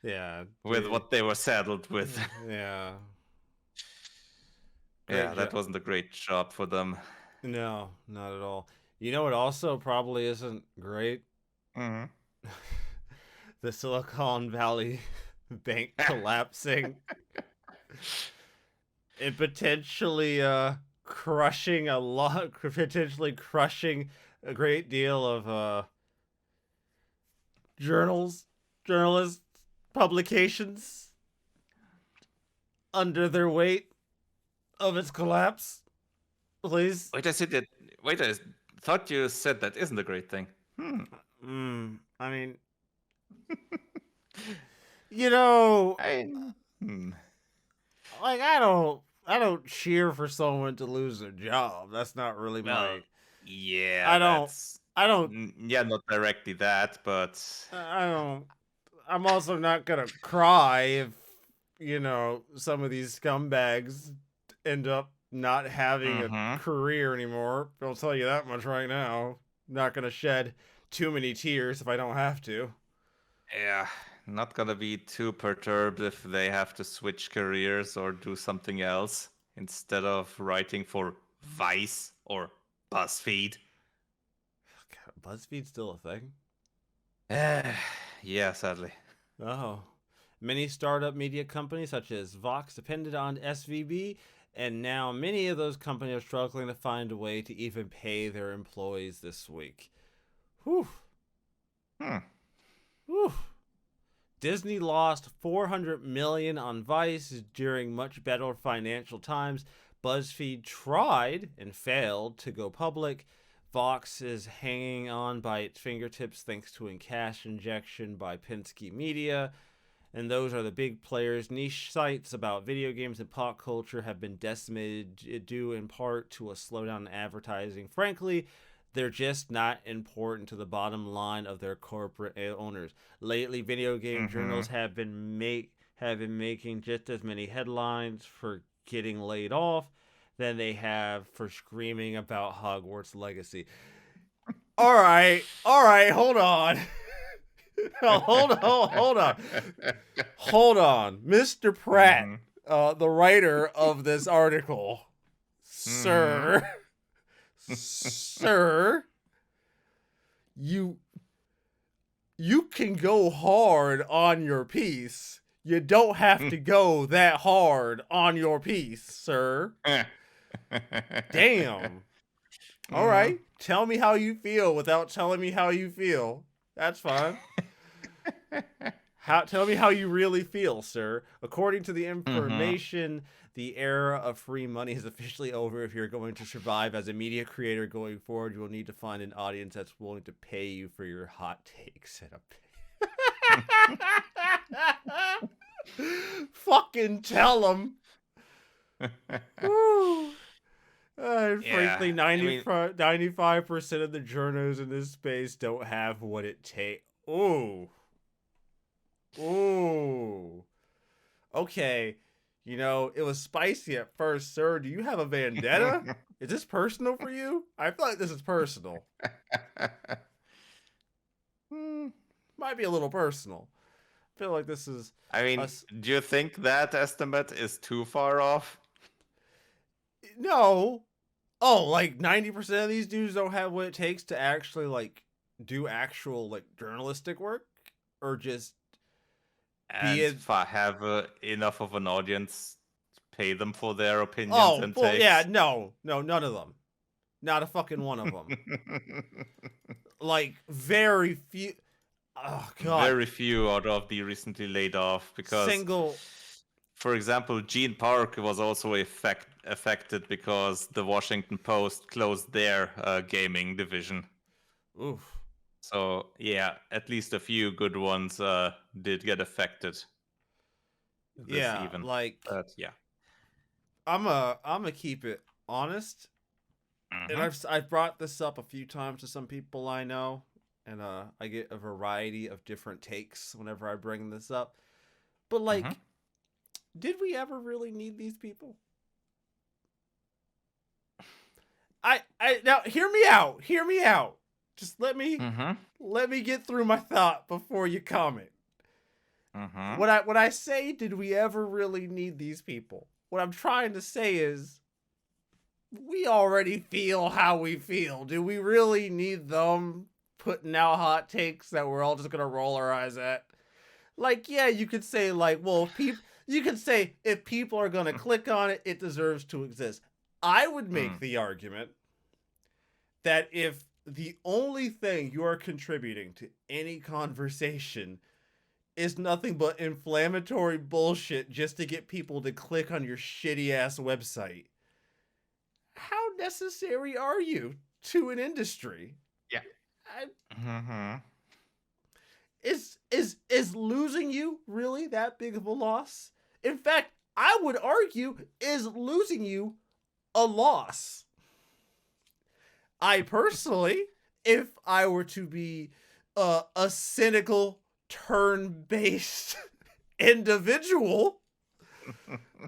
Yeah, with what they were saddled with. yeah. Great Yeah, job. that wasn't a great job for them. No, not at all. You know what also probably isn't great? Mhm. The Silicon Valley bank collapsing and potentially crushing a lot potentially crushing a great deal of journalists, publications under their weight of its collapse. Please. Wait, I said that. Wait, I thought you said that isn't a great thing. I mean, you know, I. Hmm. like I don't. I don't cheer for someone to lose their job. That's not really Well, my. yeah, I don't. that's I don't. yeah, not directly that, but I don't. I'm also not gonna cry if some of these scumbags end up not having a mm-hmm. career anymore. I'll tell you that much right now. Not gonna shed too many tears if I don't have to. Yeah, not gonna be too perturbed if they have to switch careers or do something else instead of writing for Vice or BuzzFeed. God, BuzzFeed's still a thing. Yeah, sadly. Oh. Many startup media companies, such as Vox, depended on SVB, and now many of those companies are struggling to find a way to even pay their employees this week. Whew. Hmm. Whew. Disney lost 400 million on Vice during much better financial times. BuzzFeed tried and failed to go public. Vox is hanging on by its fingertips thanks to a cash injection by Penske Media. And those are the big players. Niche sites about video games and pop culture have been decimated due in part to a slowdown in advertising. Frankly, they're just not important to the bottom line of their corporate owners. Lately, video game Mm-hmm. journals have been making just as many headlines for getting laid off than they have for screaming about Hogwarts Legacy. All right, hold on. Hold on, Mr. Pratt, mm-hmm. the writer of this article, Mm-hmm. sir, sir, you you can go hard on your piece. You don't have to go that hard on your piece, sir. Damn. All mm-hmm. right, tell me how you feel without telling me how you feel. That's fine. Tell me how you really feel, sir. According to the Mm-hmm. information, the era of free money is officially over. If you're going to survive as a media creator going forward, you will need to find an audience that's willing to pay you for your hot takes and fucking tell them. Frankly, Yeah, I mean, 95% of the journos in this space don't have what it takes. Ooh. Ooh. Okay, it was spicy at first, sir. Do you have a vendetta? Is this personal for you? I feel like this is personal. Hmm, might be a little personal. I feel like this is I mean, us. do you think that estimate is too far off? No. Oh, like 90% of these dudes don't have what it takes to actually like do actual like journalistic work, or just be And it. if I have enough of an audience, pay them for their opinions Oh, and well, yeah, takes. no, none of them. Not a fucking one of them. Like very few. Oh God, Very few out of the recently laid off because, single. for example, Gene Park was also affected because the Washington Post closed their gaming division. Oof. So yeah, at least a few good ones did get affected this Yeah, even. like But yeah. I'm a keep it honest, and Mm-hmm. I've brought this up a few times to some people I know, and I get a variety of different takes whenever I bring this up. But Mm-hmm. like, did we ever really need these people? I now hear me out. Hear me out. Just Mm-hmm. let me get through my thought before you comment. Mm-hmm. When I say did we ever really need these people? What I'm trying to say is we already feel how we feel. Do we really need them putting out hot takes that we're all just gonna roll our eyes at? Like, yeah, you could say like, well, you could say if people are gonna click on it, it deserves to exist. I would make Mm. the argument that if the only thing you are contributing to any conversation is nothing but inflammatory bullshit just to get people to click on your shitty ass website, how necessary are you to an industry? Yeah. I, Mm-hmm. is losing you really that big of a loss? In fact, I would argue is losing you a loss. I personally, if I were to be a cynical turn-based individual,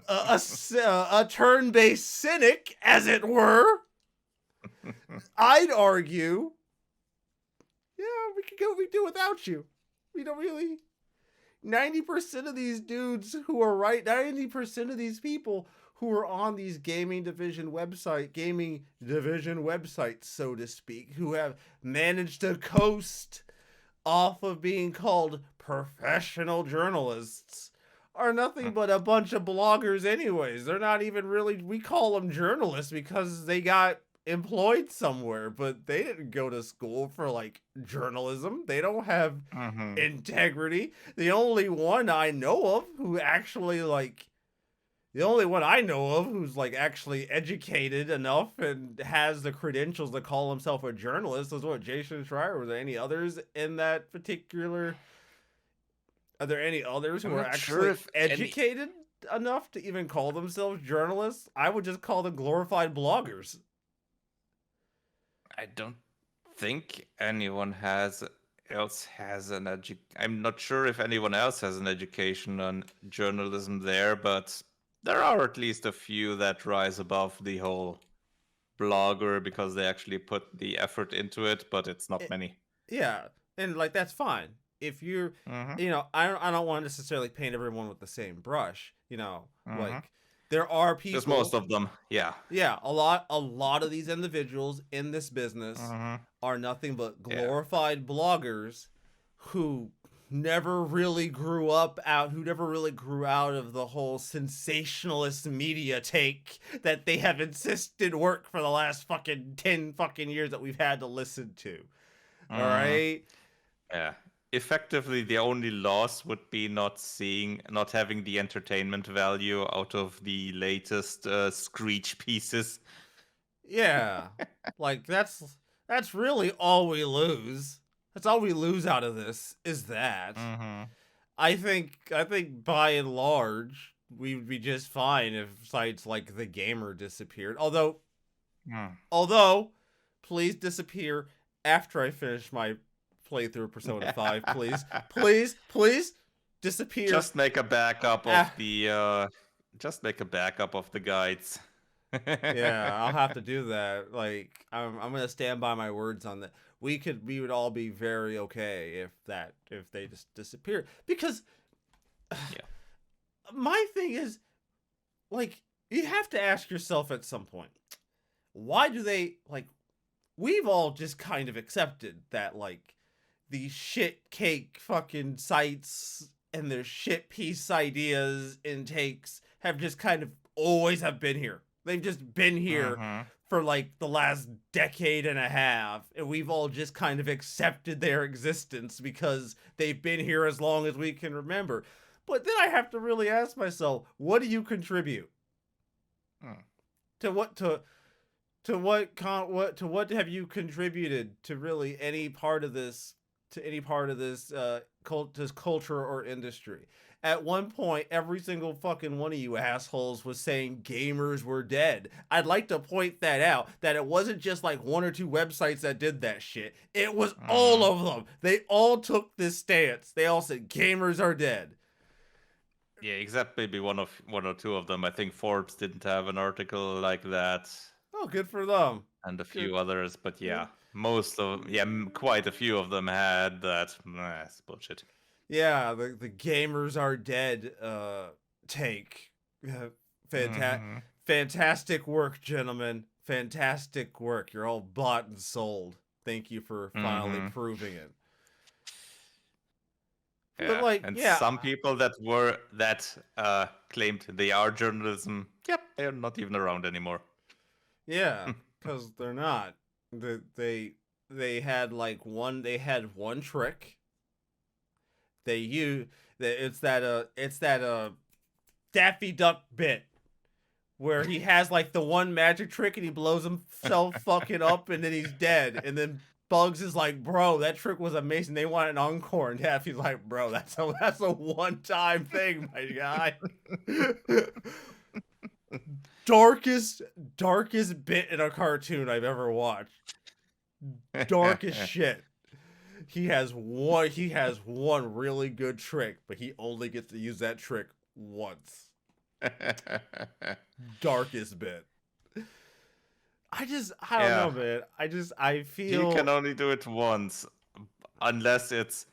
a turn-based cynic, as it were, I'd argue, yeah, we do without you. We don't really. 90% of these dudes who are 90% of these people who are on these gaming division websites, so to speak, who have managed to coast off of being called professional journalists, are nothing but a bunch of bloggers anyways. They're not even really, we call them journalists because they got employed somewhere, but they didn't go to school for like journalism. They don't have integrity. The only one I know of who actually like the only one I know of who's like actually educated enough and has the credentials to call himself a journalist is what, Jason Schreier. Were there any others in that particular? Are there any others who are actually educated enough to even call themselves journalists? I would just call them glorified bloggers. I don't think anyone else has an I'm not sure if anyone else has an education on journalism there, but there are at least a few that rise above the whole blogger because they actually put the effort into it, but it's not many. Yeah, and like that's fine. If you're, you know, I don't want to necessarily paint everyone with the same brush. You know, like there are people. There's most of them, yeah. Yeah, a lot of these individuals in this business are nothing but glorified bloggers who never really grew out of the whole sensationalist media take that they have insisted work for the last fucking 10 fucking years that we've had to listen to. All right? Yeah. Effectively, the only loss would be not having the entertainment value out of the latest Screech pieces. Yeah, like that's really all we lose. That's all we lose out of this is that. I think by and large we would be just fine if sites like The Gamer disappeared. Although, please disappear after I finish my playthrough of Persona 5, please. Please disappear. Just make a backup of the guides. Yeah, I'll have to do that. Like I'm gonna stand by my words on that. We would all be very okay if they just disappeared. Because my thing is, like, you have to ask yourself at some point, why do they, like, we've all just kind of accepted that, like, these shit cake fucking sites and their shit piece ideas and takes have just kind of always have been here. They've just been here for like the last decade and a half, and we've all just kind of accepted their existence because they've been here as long as we can remember. But then I have to really ask myself, what do you contribute? To what have you contributed to really any part of this culture or industry? At one point, every single fucking one of you assholes was saying gamers were dead. I'd like to point that out, that it wasn't just like one or two websites that did that shit. It was all of them. They all took this stance. They all said gamers are dead. Yeah, except maybe one or two of them. I think Forbes didn't have an article like that. Oh, good for them. And a few others, but yeah, quite a few of them had that. It's bullshit. Yeah, the gamers are dead take. Fantastic work, gentlemen. Fantastic work. You're all bought and sold. Thank you for finally proving it. Yeah. But like, and some people that claimed they are journalism, they're not even around anymore. Yeah, because they're not. They had one trick. It's that Daffy Duck bit where he has like the one magic trick and he blows himself fucking up and then he's dead, and then Bugs is like, bro, that trick was amazing. They want an encore, and Daffy's like, bro, that's a one-time thing, my guy. darkest bit in a cartoon I've ever watched. Dark as shit. He has one really good trick, but he only gets to use that trick once. Darkest bit. I don't know, man. I feel he can only do it once, unless it's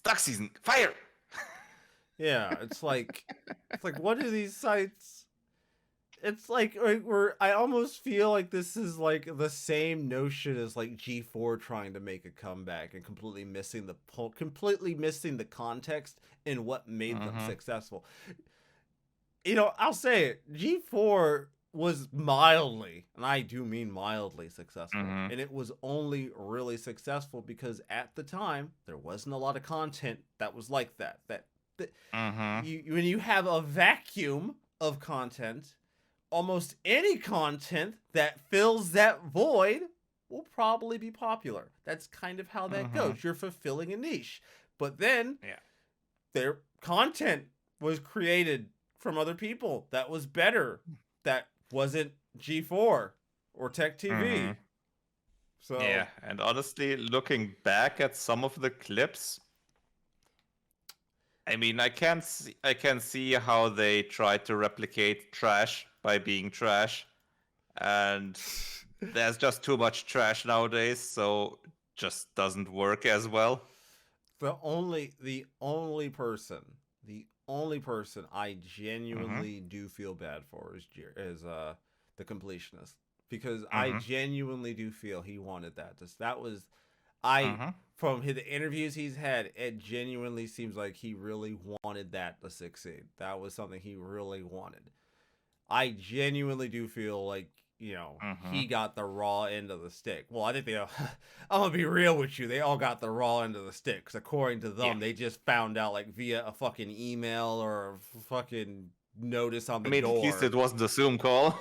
duck season. Fire. Yeah, it's like what are these sites? It's like I almost feel like this is like the same notion as like G4 trying to make a comeback and completely missing the context and what made them successful. You know, I'll say it. G4 was mildly, and I do mean mildly successful, and it was only really successful because at the time there wasn't a lot of content that was like that. When you have a vacuum of content, almost any content that fills that void will probably be popular. That's kind of how that goes. You're fulfilling a niche. But then their content was created from other people that was better. That wasn't G4 or Tech TV. So yeah, and honestly, looking back at some of the clips, I mean, I can see how they tried to replicate trash by being trash, and there's just too much trash nowadays, so just doesn't work as well. The only person I genuinely do feel bad for is the completionist, because I genuinely do feel he wanted that. That was from the interviews he's had, it genuinely seems like he really wanted that to succeed. That was something he really wanted. I genuinely do feel like, you know, he got the raw end of the stick. Well, I think I'm gonna be real with you. They all got the raw end of the stick, because according to them, they just found out like via a fucking email or a fucking notice on the door. At least it wasn't a Zoom call.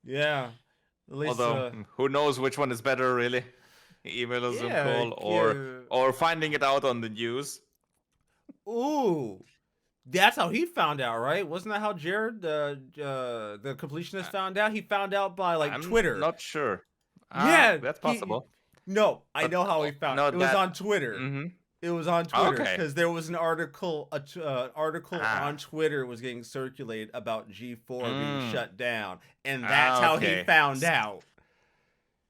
Yeah. At least, although, who knows which one is better, really? Email or Zoom call, or finding it out on the news. Ooh. That's how he found out, right? Wasn't that how Jared, the completionist, found out? He found out by like Twitter. I'm not sure. Yeah, that's possible. I know how he found it. It was on Twitter. It was on Twitter because there was an article. On Twitter was getting circulated about G4 being shut down, and that's how he found out.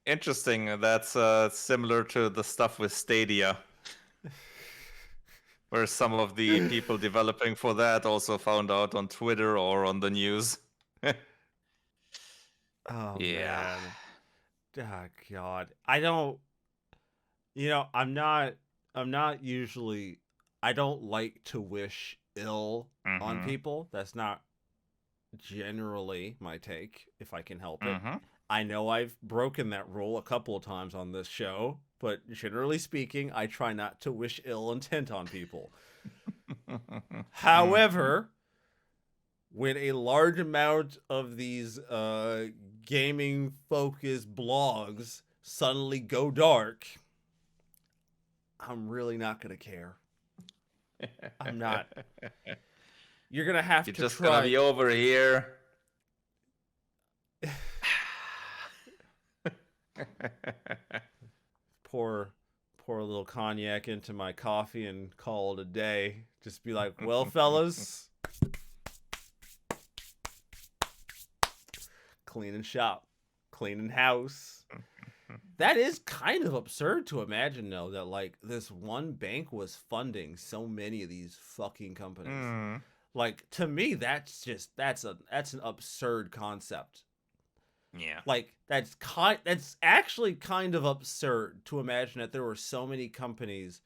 Interesting. That's similar to the stuff with Stadia, where some of the people developing for that also found out on Twitter or on the news. Oh, man. Oh, God. I don't... You know, I'm not usually... I don't like to wish ill on people. That's not generally my take, if I can help it. I know I've broken that rule a couple of times on this show, but generally speaking, I try not to wish ill intent on people. However, when a large amount of these gaming-focused blogs suddenly go dark, I'm really not going to care. I'm not. You're going to have to try. You're just going to be over here. pour a little cognac into my coffee and call it a day. Just be like, well, fellas, cleaning shop, cleaning house. That is kind of absurd to imagine, though, that like this one bank was funding so many of these fucking companies. Like, to me, that's an absurd concept. Yeah. Like, that's actually kind of absurd to imagine that there were so many companies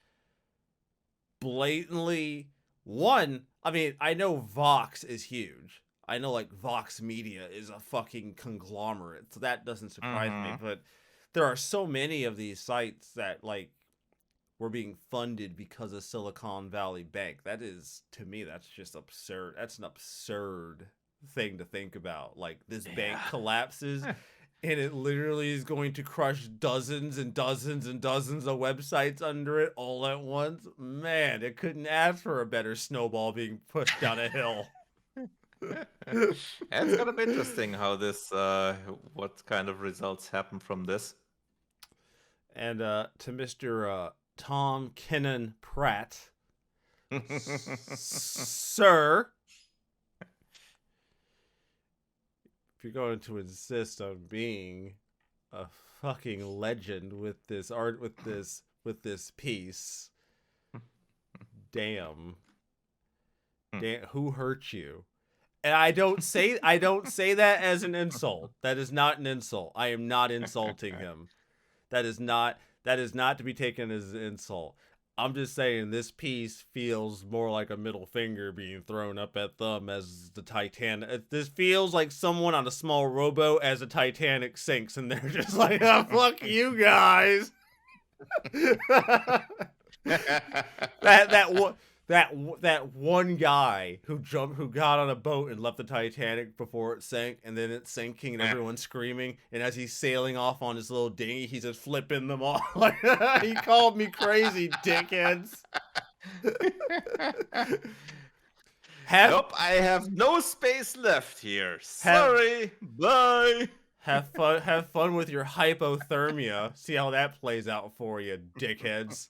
blatantly... One, I mean, I know Vox is huge. I know, like, Vox Media is a fucking conglomerate, so that doesn't surprise me. But there are so many of these sites that, like, were being funded because of Silicon Valley Bank. That is, to me, that's just absurd. That's an absurd thing to think about. Like, this bank collapses And it literally is going to crush dozens and dozens and dozens of websites under it all at once. Man, it couldn't ask for a better snowball being pushed down a hill. It's gonna be interesting how this, what kind of results happen from this. And to Mr. Tom Kennan Pratt, sir, if you're going to insist on being a fucking legend with this art, with this piece, damn, who hurt you? And I don't say that as an insult. That is not an insult. I am not insulting him. That is not to be taken as an insult. I'm just saying this piece feels more like a middle finger being thrown up at them as the Titanic. This feels like someone on a small rowboat as the Titanic sinks, and they're just like, "Oh, fuck you guys." that one guy who got on a boat and left the Titanic before it sank, and then it's sinking and everyone's screaming, and as he's sailing off on his little dinghy, he's just flipping them off. Like, he called me crazy, dickheads. Nope, I have no space left here. Sorry, bye. Have fun with your hypothermia. See how that plays out for you, dickheads.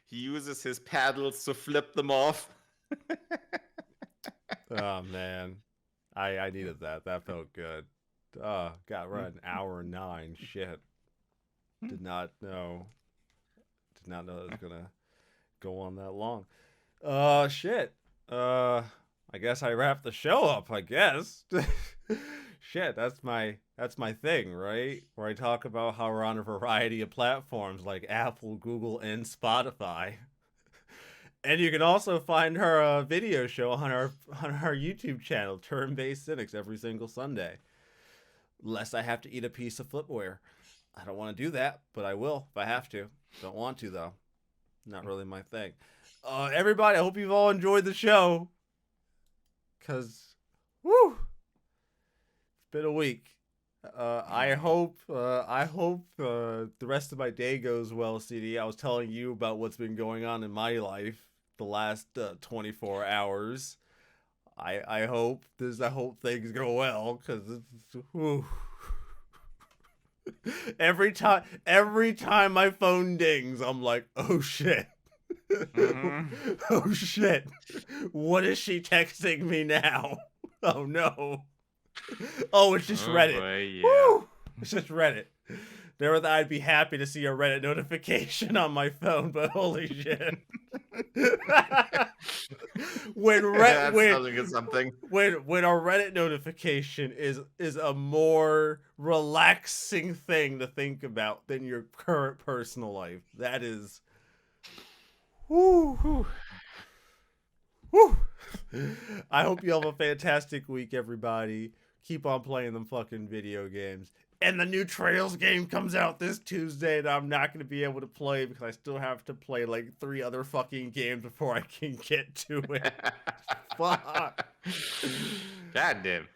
He uses his paddles to flip them off. Oh man, I needed that. That felt good. Got right an hour and 9. Shit. Did not know it was gonna go on that long. Shit. I guess I wrapped the show up. I guess. Shit, that's my thing, right? Where I talk about how we're on a variety of platforms like Apple, Google, and Spotify. And you can also find our video show on our YouTube channel, Turn-Based Cynics, every single Sunday. Lest I have to eat a piece of footwear. I don't want to do that, but I will if I have to. Don't want to though. Not really my thing. Everybody, I hope you've all enjoyed the show. Cause, woo. Been a week. I hope the rest of my day goes well, CD. I was telling you about what's been going on in my life the last 24 hours. I hope things go well, because every time my phone dings, I'm like, oh shit. Mm-hmm. Oh shit. What is she texting me now? Oh no. Oh, it's just Reddit. Boy, yeah. Woo! It's just Reddit. Never thought I'd be happy to see a Reddit notification on my phone, but holy shit. when a Reddit notification is a more relaxing thing to think about than your current personal life. That is whoo. Woo. I hope you have a fantastic week, everybody. Keep on playing them fucking video games. And the new Trails game comes out this Tuesday, and I'm not going to be able to play because I still have to play like 3 other fucking games before I can get to it. Fuck. God damn.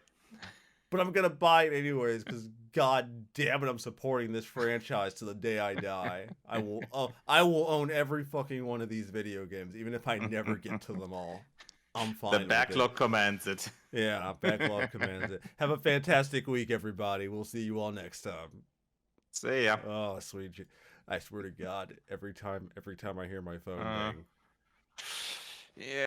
But I'm going to buy it anyways because god damn it, I'm supporting this franchise to the day I die. I will own every fucking one of these video games, even if I never get to them all. I'm fine. The backlog commands it. Yeah, backlog commands it. Have a fantastic week, everybody. We'll see you all next time. See ya. Oh, sweet. I swear to God, every time I hear my phone ring. Yeah.